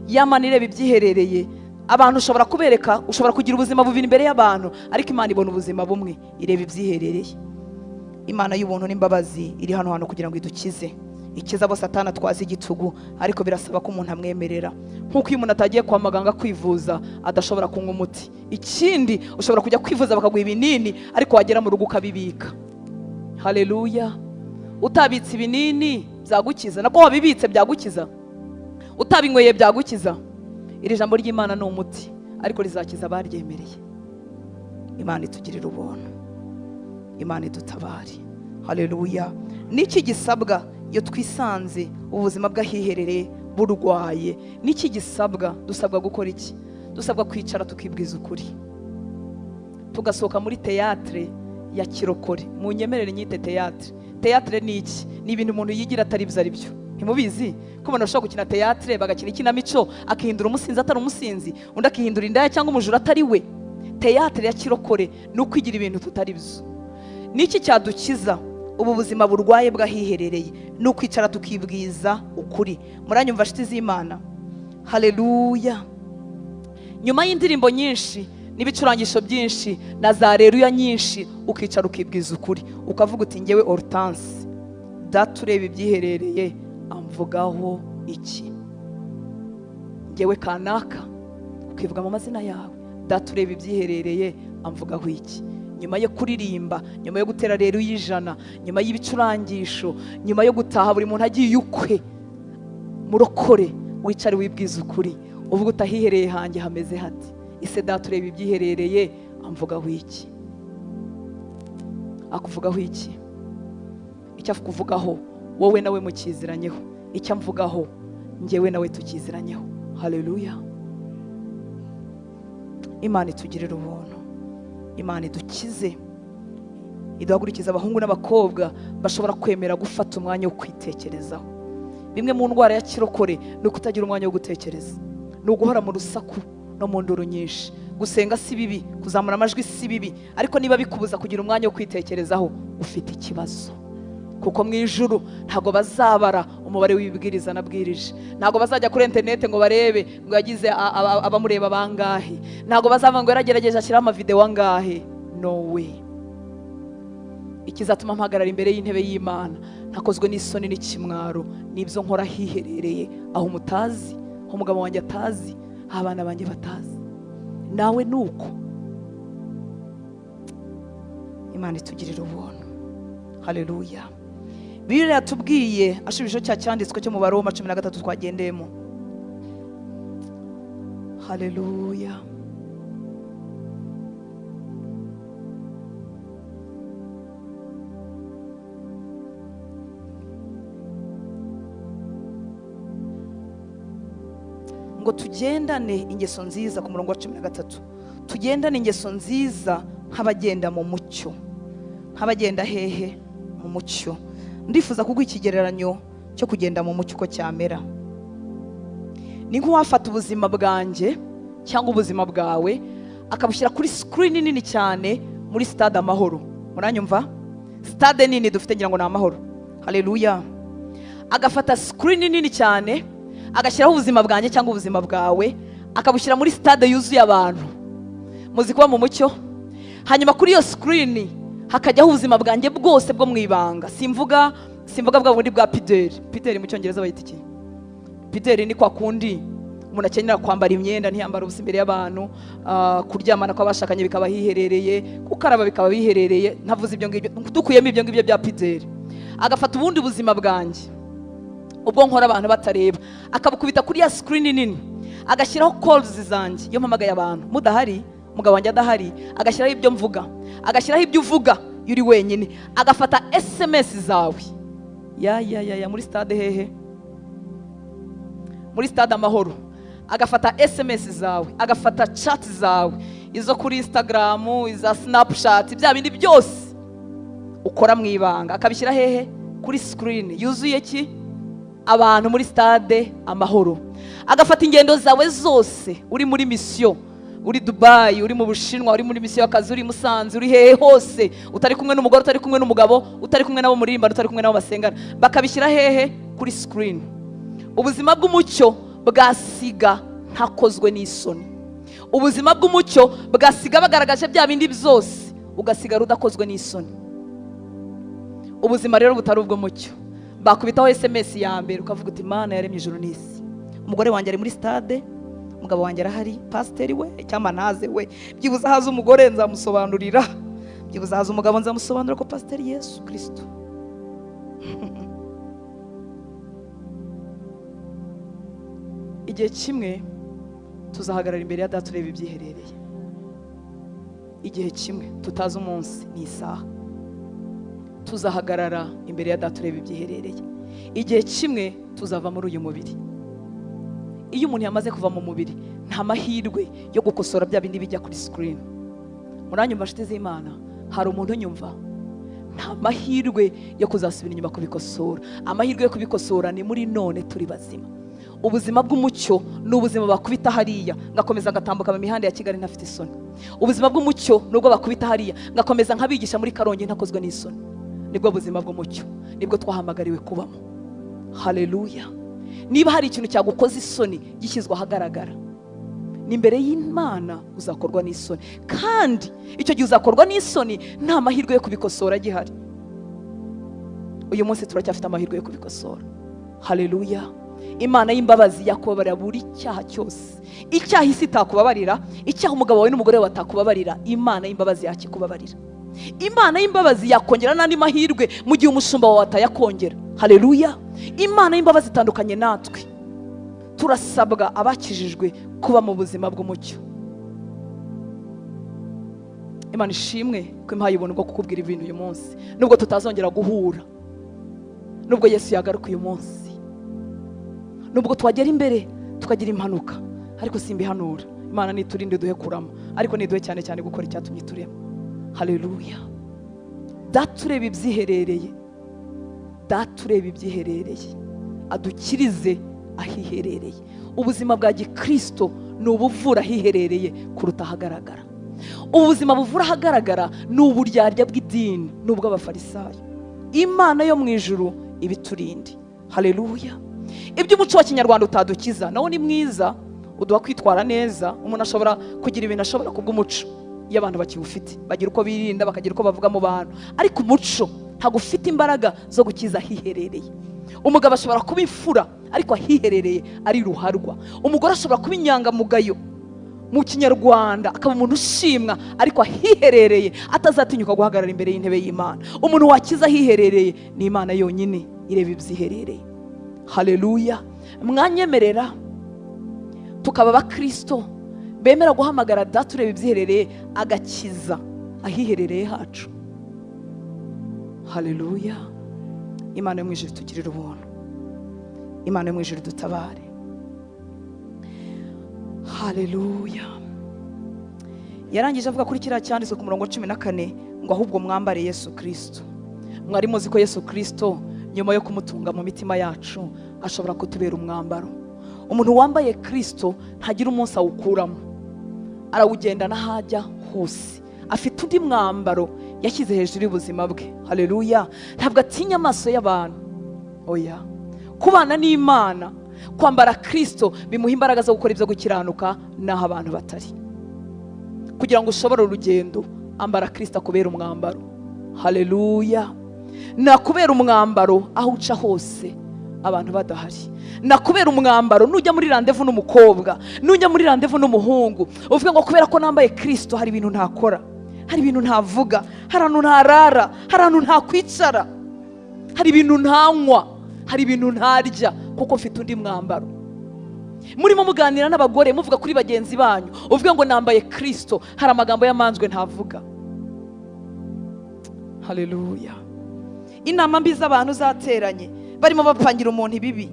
Speaker 1: Yamana ireba ibyiherereye. Abantu ushobora kubereka, ushobora kugira ubuzima bubiri imbere y'abantu, ariko Imana ibona ubuzima bumwe, ireba ibyiherereye. Imana y'ubuntu n'imbabazi iri hano kugira ngo idukize, ikiza abo Satani atwaza igitugu, ariko birasaba ko umuntu amwemerera. Nkuko iyo umuntu atagiye kwa muganga kwivuza adashobora kunywa umuti. Ikindi ushobora kujya kwivuza bakaguha ibinini, ariko wagera mu rugo ukabibika. Haleluya. Utabitse ibinini byagukiza, nako wabibitse byagukiza, utabinyweye byagukiza. Iri jambo ry'Imana ni umuti, ariko rizakiza abaryemereye. Imana itugirira ubuntu, Imana idutabare. Haleluya. Niki gisabwa iyo twisanze ubuzima bw'ahiherereye burwaye? Niki gisabwa? Dusabwa gukora iki? Dusabwa kwicara tukibwiza ukuri, tugasohoka muri teatre ya kirokore. Munyemerere nyite teatre. Teatre ni iki? Ni ibintu umuntu yigira atari byo ari byo. Ntimubizi ko umuntu ashobora gukina teatre, bagakina ikinamico, akihindura umusinzi atari umusinzi, undi akihindura indaya cyangwa umujura atari we. Teatre ya kirokore ni ukwigira ibintu tutari byo. Niki cyadukiza ubu buzima burwaye bw'ahiherereye? Ni ukwicara tukibwiza ukuri. Muranyumva nshuti z'Imana? Haleluya. Nyuma y'indirimbo nyinshi n'ibicurangisho byinshi na za reruya nyinshi, ukicara ukibwiza ukuri, ukavuga uti ngewe Hortense, data ureba ibyiherereye amvugaho iki? Ngewe kanaka, ukivuga mu mazina yawe, data ureba ibyiherereye amvugaho iki? Nyuma yo kuririmba, nyuma yo gutera rero y'ijana, nyuma y'ibicurangisho, nyuma yo gutaha buri muntu agiye ukwe, murokore wicare wibwiza ukuri, uvuga utahihereye hanjye hameze hati, ise data ureba ibyiherereye amvugaho iki? Akuvugaho iki? Icyo akuvugaho wowe nawe mukiziranyeho, icyo amvugaho njyewe nawe tukiziranyeho. Haleluya. Imana itugirire ubuntu, Imana idukize, iduhagurikiza abahungu n'abakobwa bashobora kwemera gufata umwanya wo kwitekerezaho. Bimwe mu ndwara ya kirokore ni ukutagira umwanya wo gutekereza, ni uguhora mu rusaku no mu nduru nyinshi. Gusenga si bibi, kuzamura amajwi si bibi, ariko niba bikubuza kugira umwanya wo kwitekerezaho ufite ikibazo. Kuko mu ijuru ntago bazabara umubare w'ibibwiriza nabwirije, ntago bazajya kuri internet ngo barebe ngo yagize abamureba bangahe, ntago bazava ngo yaragerageje ashyiraho amavideo angahe. No way. Ikizatuma mpagarara imbere y'intebe y'Imana ntakozwe n'isoni n'ikimwaro n'ibyo nkora hiherereye, aho mutazi, aho umugabo wanjye atazi, aho abana banjye batazi. Nawe nuko. Imana itugirire ubuntu. Haleluya. Bibiliya yatubwiye ashubije cya cyanditswe cyo mu Baroma 13 twagendeyemo. Haleluya. Ngo tugendane ingeso nziza, ku murongo wa 13, tugendane ingeso nziza nk'abagenda mu mucyo. Nk'abagenda hehe? Mu mucyo. Ndifuza kuguha ikigereranyo cyo kugenda mu mucyo uko cyamera. Ni nk'uwafata ubuzima bwanjye cyangwa ubuzima bwawe akabushyira kuri screen nini cyane muri stade Amahoro. Muranyumva? Stade nini dufite ngira ngo ni Amahoro. Haleluya. Agafata screen nini cyane agashyiraho ubuzima bwanjye cyangwa ubuzima bwawe akabushyira muri stade yuzuye abantu. Muzi kuba mu mucyo? Hanyuma kuri iyo screen hakajyaho ubuzima bwanjye bwose bwo mwibanga. Simvuga bwa bundi bwa Peter mu cyongereza bayita iki? Peter ni kwa kundi umuntu akenera kwambara imyenda ntiyambara ubusa imbere y'abantu, kuryamana kw'abashakanye bikaba hiherereye, gukaraba bikaba biherereye. Ntavuze ibyo ngibyo, dukuyemo ibyo ngibyo bya Peter. Agafata ubundi buzima bwanjye ubwo nkora abantu batareba akabukubita kuri ya screen nini, agashyiraho calls zanjye iyo mpamagaye abantu mudahari, umugabo wanjye adahari, agashyiraho ibyo mvuga, agashyiraho ibyo uvuga yuri wenyine, agafata SMS zawe ya muri stade hehe? Muri stade Amahoro. Agafata SMS zawe, agafata chat zawe, izo kuri Instagram, iza Snapchat, bya bindi byose ukora mu ibanga, akabishyira hehe? Kuri screen yuzuye ki? Abantu muri stade Amahoro. Agafata ingendo zawe zose, uri muri mission, uri Dubai, uri mu Bushinwa, uri muri mission y'akazi, uri Musanze, uri hehe hose, utari kumwe n'umugore, utari kumwe n'umugabo, utari kumwe nabo muririmba, utari kumwe nabo basengana, bakabishyira hehe? Kuri screen. Ubuzima bw'umucyo bwasiga ntakozwe n'isoni. Ubuzima bw'umucyo bwasiga bagaragaje bya bindi byose, ugasigara udakozwe n'isoni. Ubuzima rero butari ubw'umucyo bakubitaho SMS ya mbere ukavuga uti Imana yaremye ijuru n'isi, umugore wanjye ari muri stade, umugabo wanjye arahari, pasiteri we cyangwa naze we, byibuze haza umugore nzamusobanurira, byibuze haza umugabo nzamusobanurira ko pasiteri Yesu Kristo. Igihe kimwe tuzahagarara imbere ya Data ureba ibyiherereye. Igihe kimwe tutazi umunsi n'isaha tuzahagarara imbere ya Data ureba ibyiherereye. Igihe kimwe tuzava muri uyu mubiri. Iyo umuntu yamaze kuva mu mubiri nta mahirwe yo gukosora bya bindi bijya kuri screen. Muranyumva nshuti z'Imana? Hari umuntu unyumva? Nta mahirwe yo kuzasubira inyuma kubikosora. Amahirwe yo kubikosora ni muri none turi bazima. Ubuzima bw'umucyo ni ubuzima bakubita hariya ngakomeza ngatambuka mu mihanda ya Kigali ntafite isoni. Ubuzima bw'umucyo nubwo bakubita hariya ngakomeza nkabigisha muri Karongi ntakozwe n'isoni. Nibwo buzima bw'umucyo, nibwo twahamagariwe kubamo. Haleluya. Niba hari ikintu cyagukoza isoni gishyizwe ahagaragara, n'imbere y'Imana uzakorwa n'isoni, kandi icyo gihe uzakorwa n'isoni nta mahirwe yo kubikosora gihari. Uyu munsi turacyafite amahirwe yo kubikosora. Haleluya. Imana y'imbabazi yakubabarira buri cyaha cyose. Icyaha isi itakubabarira, icyaha umugabo wawe n'umugore wawe batakubabarira, Imana y'imbabazi yakikubabarira. Imana y'imbabazi yakongera n'andi mahirwe mu gihe umushumba wawe atayakongera. Haleluya. Imana y'imbabazi itandukanye natwe. turasabwa abakijijwe kuba mu buzima bw'umucyo. Imana ishimwe ko impaye ubuntu bwo kukubwira ibintu uyu munsi, nubwo tutazongera guhura, nubwo Yesu yagaruka uyu munsi, nubwo twagera imbere tukagira impanuka, ariko simbihanura. Imana niturinde duhe kurama, ariko niduhe cyane cyane gukora icyatumye turema. Haleluya. Datureba ibyiherereye, datureba ibyiherereye, adukirize ahiherereye. Ubuzima bwa gikristo ni ubuvura ahiherereye kuruta ahagaragara. Ubuzima buvura ahagaragara ni uburyarya bw'idini n'ubw'abafarisayo. Imana yo mu ijuru ibiturinde. Haleluya. Iby'umuco wa kinyarwanda utadukiza nawo ni mwiza, uduha kwitwara neza. Umuntu ashobora kugira ibintu ashobora kubw'umuco iyo abantu bakiwufite, bagira uko birinda, bakagira uko bavuga mu bantu, ariko umuco ntabwo ufite imbaraga zo gukiza ahiherereye. Umugabo ashobora kuba imfura ariko ahiherereye ari ruharwa. Umugore ashobora kuba inyangamugayo mu kinyarwanda, akaba umuntu ushimwa, ariko ahiherereye atazatinyuka guhagarara imbere y'intebe y'Imana. Umuntu wakiza ahiherereye ni Imana yonyine ireba ibyiherereye. Haleluya. Mwanyemerera tukaba abakristo bemera guhamagara data ureba ibyiherereye agakiza ahiherereye hacu. Haleluya. Imana yo mu ijuru tugirire ubuntu, Imana yo mu ijuru dutabare. Haleluya. Yarangije avuga kuri kiriya cyanditswe ku murongo 14 ngo ahubwo mwambare Yesu Kristo. Mwari muzi ko Yesu Kristo nyuma yo kumutunga mu mitima yacu ashobora kutubera umwambaro. Umuntu wambaye Kristo ntagira umunsi awukuramo, arawugenda n'ahajya hose. Afite undi mwambaro yashyize hejuru y'ubuzima bwe. Haleluya. Ntabwo atinya amaso y'abantu. Oya. Kubana n'Imana, kwambara Kristo bimuha imbaraga zo gukora ibyo gukiranuka naho abantu batari. Kugira ngo ushobore urugendo, ambara Kristo akubera umwambaro. Haleluya. Nakubera umwambaro aho uca hose abantu badahari. Nakubera umwambaro nujya muri randevu n'umukobwa, nujya muri randevu n'umuhungu, uvuga ngo kubera ko nambaye Kristo hari ibintu ntakora, hari ibintu ntavuga, hari ahantu ntarara, hari ahantu ntakwicara, hari ibintu ntanywa, hari ibintu ntarya, kuko mfite undi mwambaro. Murimo muganira n'abagore muvuga kuri bagenzi banyu, uvuga ngo nambaye Kristo, hari amagambo y'amanzwe ntavuga. Haleluya. Inama mbi z'abantu zateranye barimo bapangira umuntu ibibi,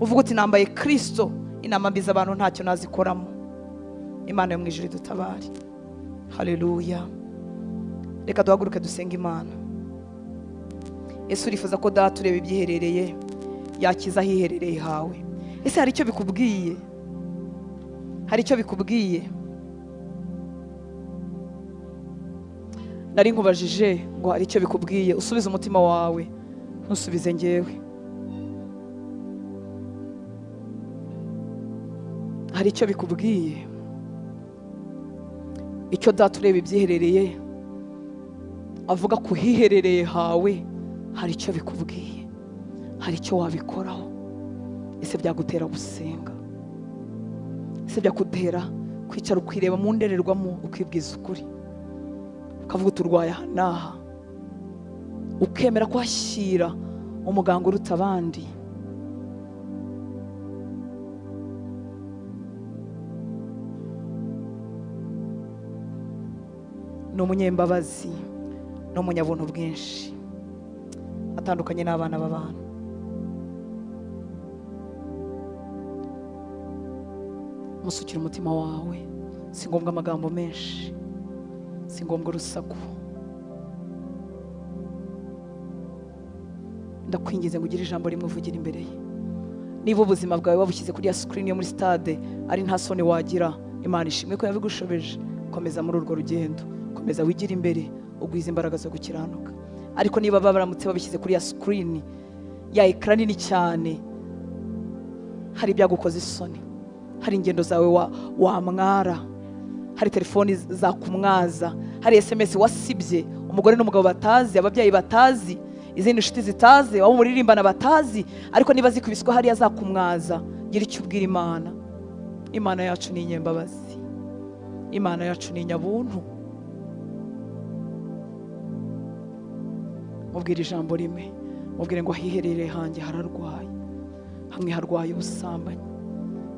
Speaker 1: uvuga uti nambaye Kristo, inama mbi z'abantu ntacyo nazikoramo. Imana yo mu ijuru dutabare. Haleluya. Reka duhaguruke dusenga Imana. Yesu urifuza ko data ureba ibyiherereye yakiza ahiherereye hawe. Ese hari icyo bikubwiye? Hari icyo bikubwiye? Nari nkubajije ngo hari icyo bikubwiye, usubize umutima wawe, ntusubize njyewe. Hari icyo bikubwiye? Icyo data ureba ibyiherereye avuga ku hiherereye hawe, hari icyo bikubwiye, hari icyo wabikoraho. Ese byagutera gusenga? Ese byakutera kwicara ukireba mu ndorerwamo ukibwiza ukuri, ukavuga uturwaye aha n'aha, ukemera kwashyira umuganga uruta abandi? Ni umunyembabazi, ni umunyabuntu bwinshi, atandukanye n'abana b'abantu. Musukira umutima wawe, si ngombwa amagambo menshi, si ngombwa urusaku. Ndakwingize ngo ugire ijambo rimwe uvugira imbere ye. Niba ubuzima bwawe wabushyize kuri ya screen yo muri stade ari nta soni wagira, Imana ishimwe ko yabigushobeje. Komeza muri urwo rugendo, komeza wigira imbere, ugwiza imbaraga zo gukiranuka. Ariko niba baramutse babishyize kuri ya screen ya ekran nini cyane, hari ibyagukoze isoni, hari ingendo zawe wamwara, hari telefoni zakumwaza, hari SMS wasibye, umugore n'umugabo batazi, ababyeyi batazi, izindi nshuti zitazi, abo muririmbana batazi, ariko niba zikubiswa hariya zakumwaza. Gira icyo ubwira Imana. Imana yacu ni inyembabazi, Imana yacu ni inyabuntu. Mubwire ijambo rimwe, mubwire ngo ahiherereye hanjye hararwaye, hamwe harwaye ubusambanyi,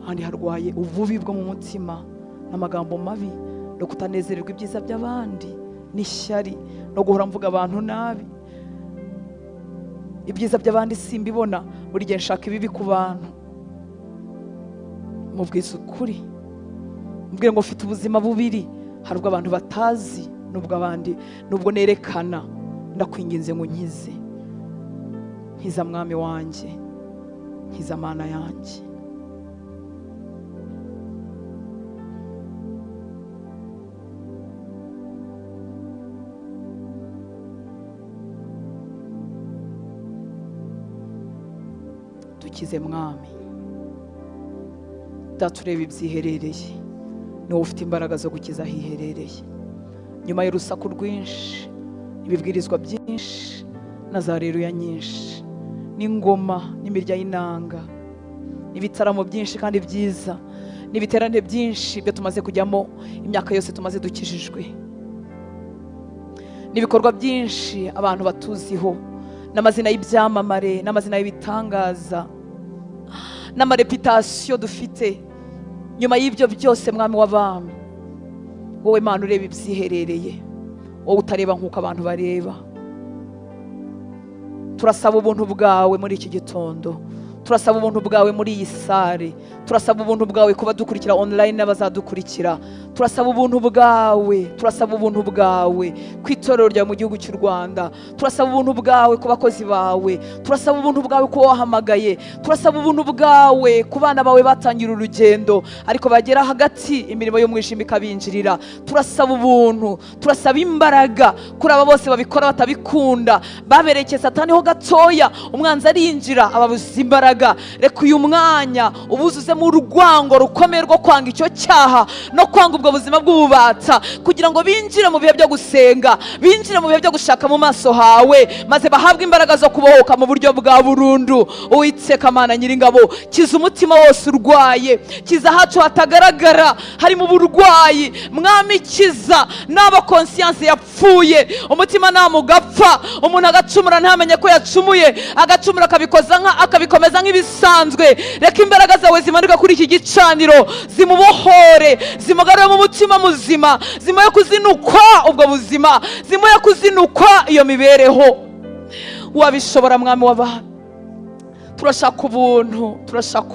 Speaker 1: ahandi harwaye ububi bwo mu mutima n'amagambo mabi no kutanezererwa ibyiza by'abandi n'ishyari no guhora mvuga abantu nabi. Ibyiza by'abandi simbibona, buri gihe nshaka ibibi ku bantu. Mubwiza ukuri, mbwira ngo mfite ubuzima bubiri, hari ubwo abantu batazi nubwo nerekana. Ndakwinginze ngo nkize, nkiza mwami wanjye, nkiza mana yanjye. Dukize mwami, datureba ibyiherereye, niwe ufite imbaraga zo gukiza ahiherereye. Nyuma y'urusaku rwinshi, ibibwirizwa byinshi na za reruya nyinshi n'ingoma n'imirya y'inanga n'ibitaramo byinshi kandi byiza n'ibiterane byinshi byo tumaze kujyamo imyaka yose tumaze dukijijwe, n'ibikorwa byinshi abantu batuziho, n'amazina y'ibyamamare n'amazina y'ibitangaza n'amareputasiyo dufite. Nyuma y'ibyo byose mwami w'abami, wowe Mana ureba ibyiherereye, wowe utareba nk'uko abantu bareba. Turasaba ubuntu bwawe muri iki gitondo, turasaba ubuntu bwawe muri iyi sare, turasaba ubuntu bwawe kuba dukurikira online n'abazadukurikira. Turasaba ubuntu bwawe ku itorero ryawe mu gihugu cy'u Rwanda. Turasaba ubuntu bwawe ku bakozi bawe, turasaba ubuntu bwawe ku wahamagaye, turasaba ubuntu bwawe ku bana bawe batangira urugendo ariko bagera hagati imirimo y'umwijima ikabinjirira. Turasaba ubuntu, turasaba imbaraga kuri aba bose babikora batabikunda, baberekeye Satani ho gatoya, umwanzi arinjira ababuza imbaraga. Reka uyu mwanya ubuzuzemo urwango rukomeye rwo kwanga icyo cyaha no kwanga ubwo buzima bw'ububata, kugira ngo binjire mu bihe byo gusenga, binjire mu bihe byo gushaka mu maso hawe, maze bahabwe imbaraga zo kubohoka mu buryo bwa burundu. Uwiteka Mana Nyiringabo, kiza umutima wose urwaye, kiza hacu hatagaragara harimo uburwayi mwami, kiza n'aba conscience yapfuye, umutima namugapfa, umuntu agacumura ntamenye ko yacumuye, agacumura akabikomeza nk'ibisanzwe. Reka imbaraga zawe zimanuka kuri iki gicaniro, zimubohore, zimugarure mu mutima muzima, zimuye kuzinukwa ubwo buzima, zimuye kuzinukwa iyo mibereho. Wabishobora mwami w'abantu. Turashaka ubuntu, turashaka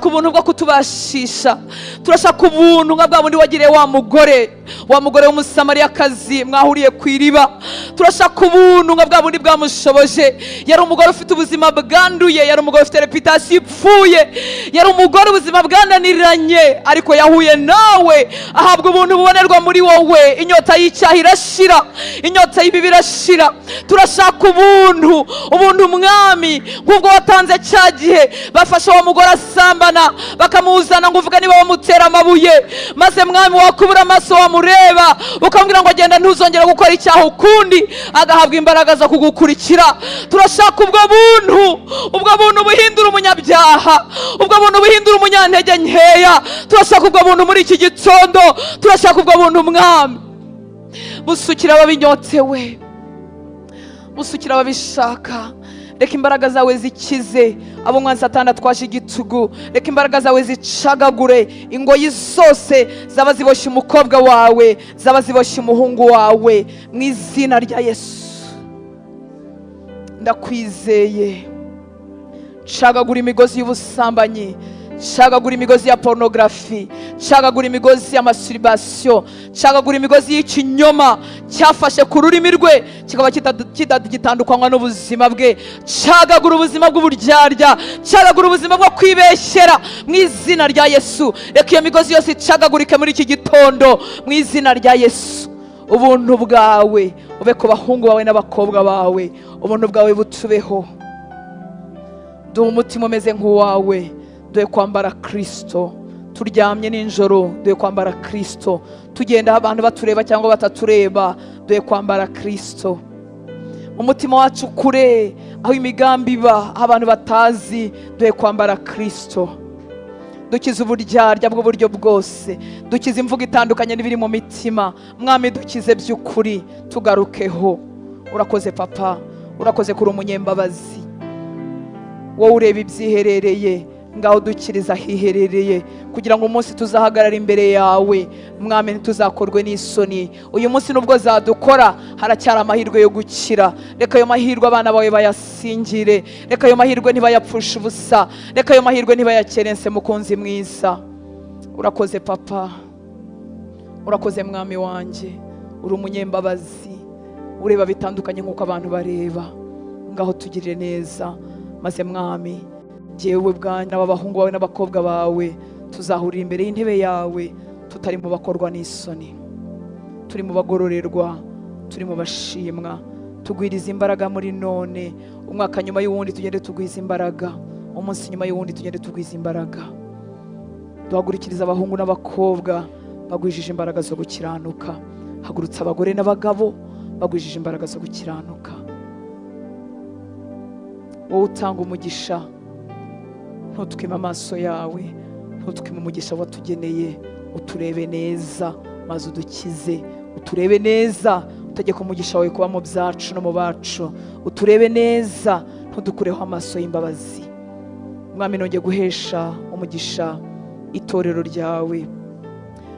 Speaker 1: ubuntu bwo kutubashisha, turashaka ubuntu nka bwa bundi wagiriye wa mugore w'umusamariyakazi mwahuriye ku iriba. Turashaka ubuntu nka bwa bundi bwamushoboje. Yari umugore ufite ubuzima bwanduye, yari umugore ufite reputasiyo ipfuye, yari umugore ubuzima bwananiranye, ariko yahuye nawe ahabwa ubuntu bubonerwa muri wowe. Inyota y'icyaha irashira, inyota y'ibibi irashira. Turashaka ubuntu mwami, nk'ubwo watanze cya gihe bafasha uwo mugore asambana bakamuzana ngo uvuga niba bamutera amabuye, maze mwami wakubura amaso wamureba ukamubwira ngo agenda ntuzongera gukora icyaha ukundi, agahabwa imbaraga zo kugukurikira. Turashaka ubwo buntu buhindura umunyabyaha, ubwo buntu buhindura umunyantege nkeya. Turashaka ubwo buntu muri iki gitondo, turashaka ubwo buntu mwami. Busukira ababinyotewe, busukira ababishaka. Reka imbaraga zawe zikize abo mwanzi Satani atwaje igitugu. Reka imbaraga zawe zicagagure ingoyi zose zaba ziboshye umukobwa wawe, zaba ziboshye umuhungu wawe, mu izina rya Yesu ndakwizeye. Cagagura imigozi y'ubusambanyi, cagagura imigozi ya pornography, cagagura imigozi ya masturbation, cagagura imigozi y'ikinyoma cyafashe ku rurimi rwe kikaba kitagitandukanywa n'ubuzima bwe. Cagagura ubuzima bw'uburyarya, cagagura ubuzima bwo kwibeshyera mu izina rya Yesu. Reka iyo migozi yose icagagurike muri iki gitondo mu izina rya Yesu. Ubuntu bwawe ube ku bahungu bawe n'abakobwa bawe, ubuntu bwawe butubeho. Duhe umutima umeze nk'uwawe, duhe kwambara Kristo. Turyamye nijoro, duhe kwambara Kristo. Tugenda abantu batureba cyangwa batatureba, duhe kwambara Kristo. Umutima wacu kure aho imigambi iba, abantu batazi, duhe kwambara Kristo. Dukize uburyarya bw'uburyo bwose, dukize imvugo itandukanye n'ibiri mu mitima. Mwami dukize by'ukuri, tugarukeho. Urakoze Papa, urakoze kuri umunyembabazi, wowe ureba ibyiherereye ngaho dukiriza hiherereye, kugira ngo umunsi tuzahagarara imbere yawe mwami ntituzakorwe n'isoni. Uyu munsi nubwo zadukora haracyari amahirwe yo gukira. Reka ayo mahirwe abana bawe bayasingire, reka ayo mahirwe ntibayapfushe ubusa, reka ayo mahirwe ntibayakerense mukunzi mwiza. Urakoze papa, urakoze mwami wanjye, uri umunyembabazi, ureba bitandukanye nk'uko abantu bareba. Ngaho tugirire neza, maze mwami jyewe bwanjye n'abahungu bawe n'abakobwa bawe tuzahurira imbere y'intebe yawe tutari mu bakorwa n'isoni, turi mu bagororerwa, turi mu bashimwa. Tugwiriza imbaraga muri none, umwaka nyuma y'uwundi tugende tugwiza imbaraga, umunsi nyuma y'uwundi tugende tugwiza imbaraga. Duhagurikiriza abahungu n'abakobwa bagwijije imbaraga zo gukiranuka. Hagurutsa abagore n'abagabo bagwijije imbaraga zo gukiranuka. Wowe utanga umugisha, ntutwime amaso yawe, ntutwime umugisha watugeneye. Uturebe neza maze udukize, uturebe neza utegeka umugisha wawe kuba mu byacu no mu bacu. Uturebe neza ntudukureho amaso y'imbabazi. Mwami nongeye guhesha umugisha itorero ryawe.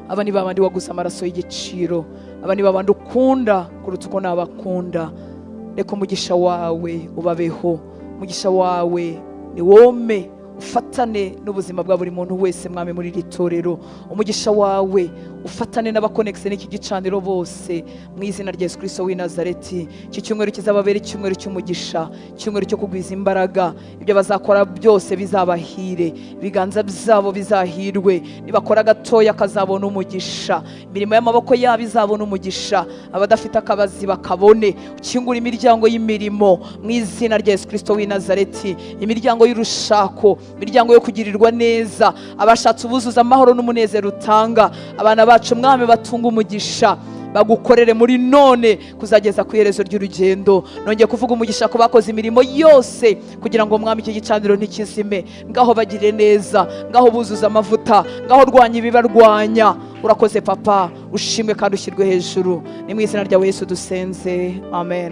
Speaker 1: Aba ni babandi waguze amaraso y'igiciro, aba ni babandi ukunda kuruta uko nabakunda. Reka umugisha wawe ubabeho, umugisha wawe ni wome ufatane n'ubuzima bwa buri muntu wese mwami muri iri torero. Umugisha wawe ufatane n'abakonekise n'iki gicaniro bose mu izina rya Yesu Kristo w'i Nazareti. Iki cyumweru kizababera icyumweru cy'umugisha, icyumweru cyo kugwiza imbaraga. Ibyo bazakora byose bizabahire, ibiganza byabo bizahirwe. Nibakora gatoya kazabona umugisha, imirimo y'amaboko yabo izabona umugisha, abadafite akabazi bakabone. Ukingura imiryango y'imirimo mu izina rya Yesu Kristo w'i Nazareti, imiryango y'urushako, imiryango yo kugirirwa neza. Abashatse ubuzuza amahoro n'umunezero utanga, abana bacu mwami batunga umugisha, bagukorere muri none kuzageza ku iherezo ry'urugendo. Nongeye kuvuga umugisha ko bakoze imirimo yose kugira ngo mwami iki gicaniro ntikizime. Ngaho bagire neza, ngaho buzuza amavuta, ngaho rwanya ibibarwanya. Urakoze papa, ushimwe kandi ushyirwe hejuru. Ni mu izina rya Yesu dusenze, amen.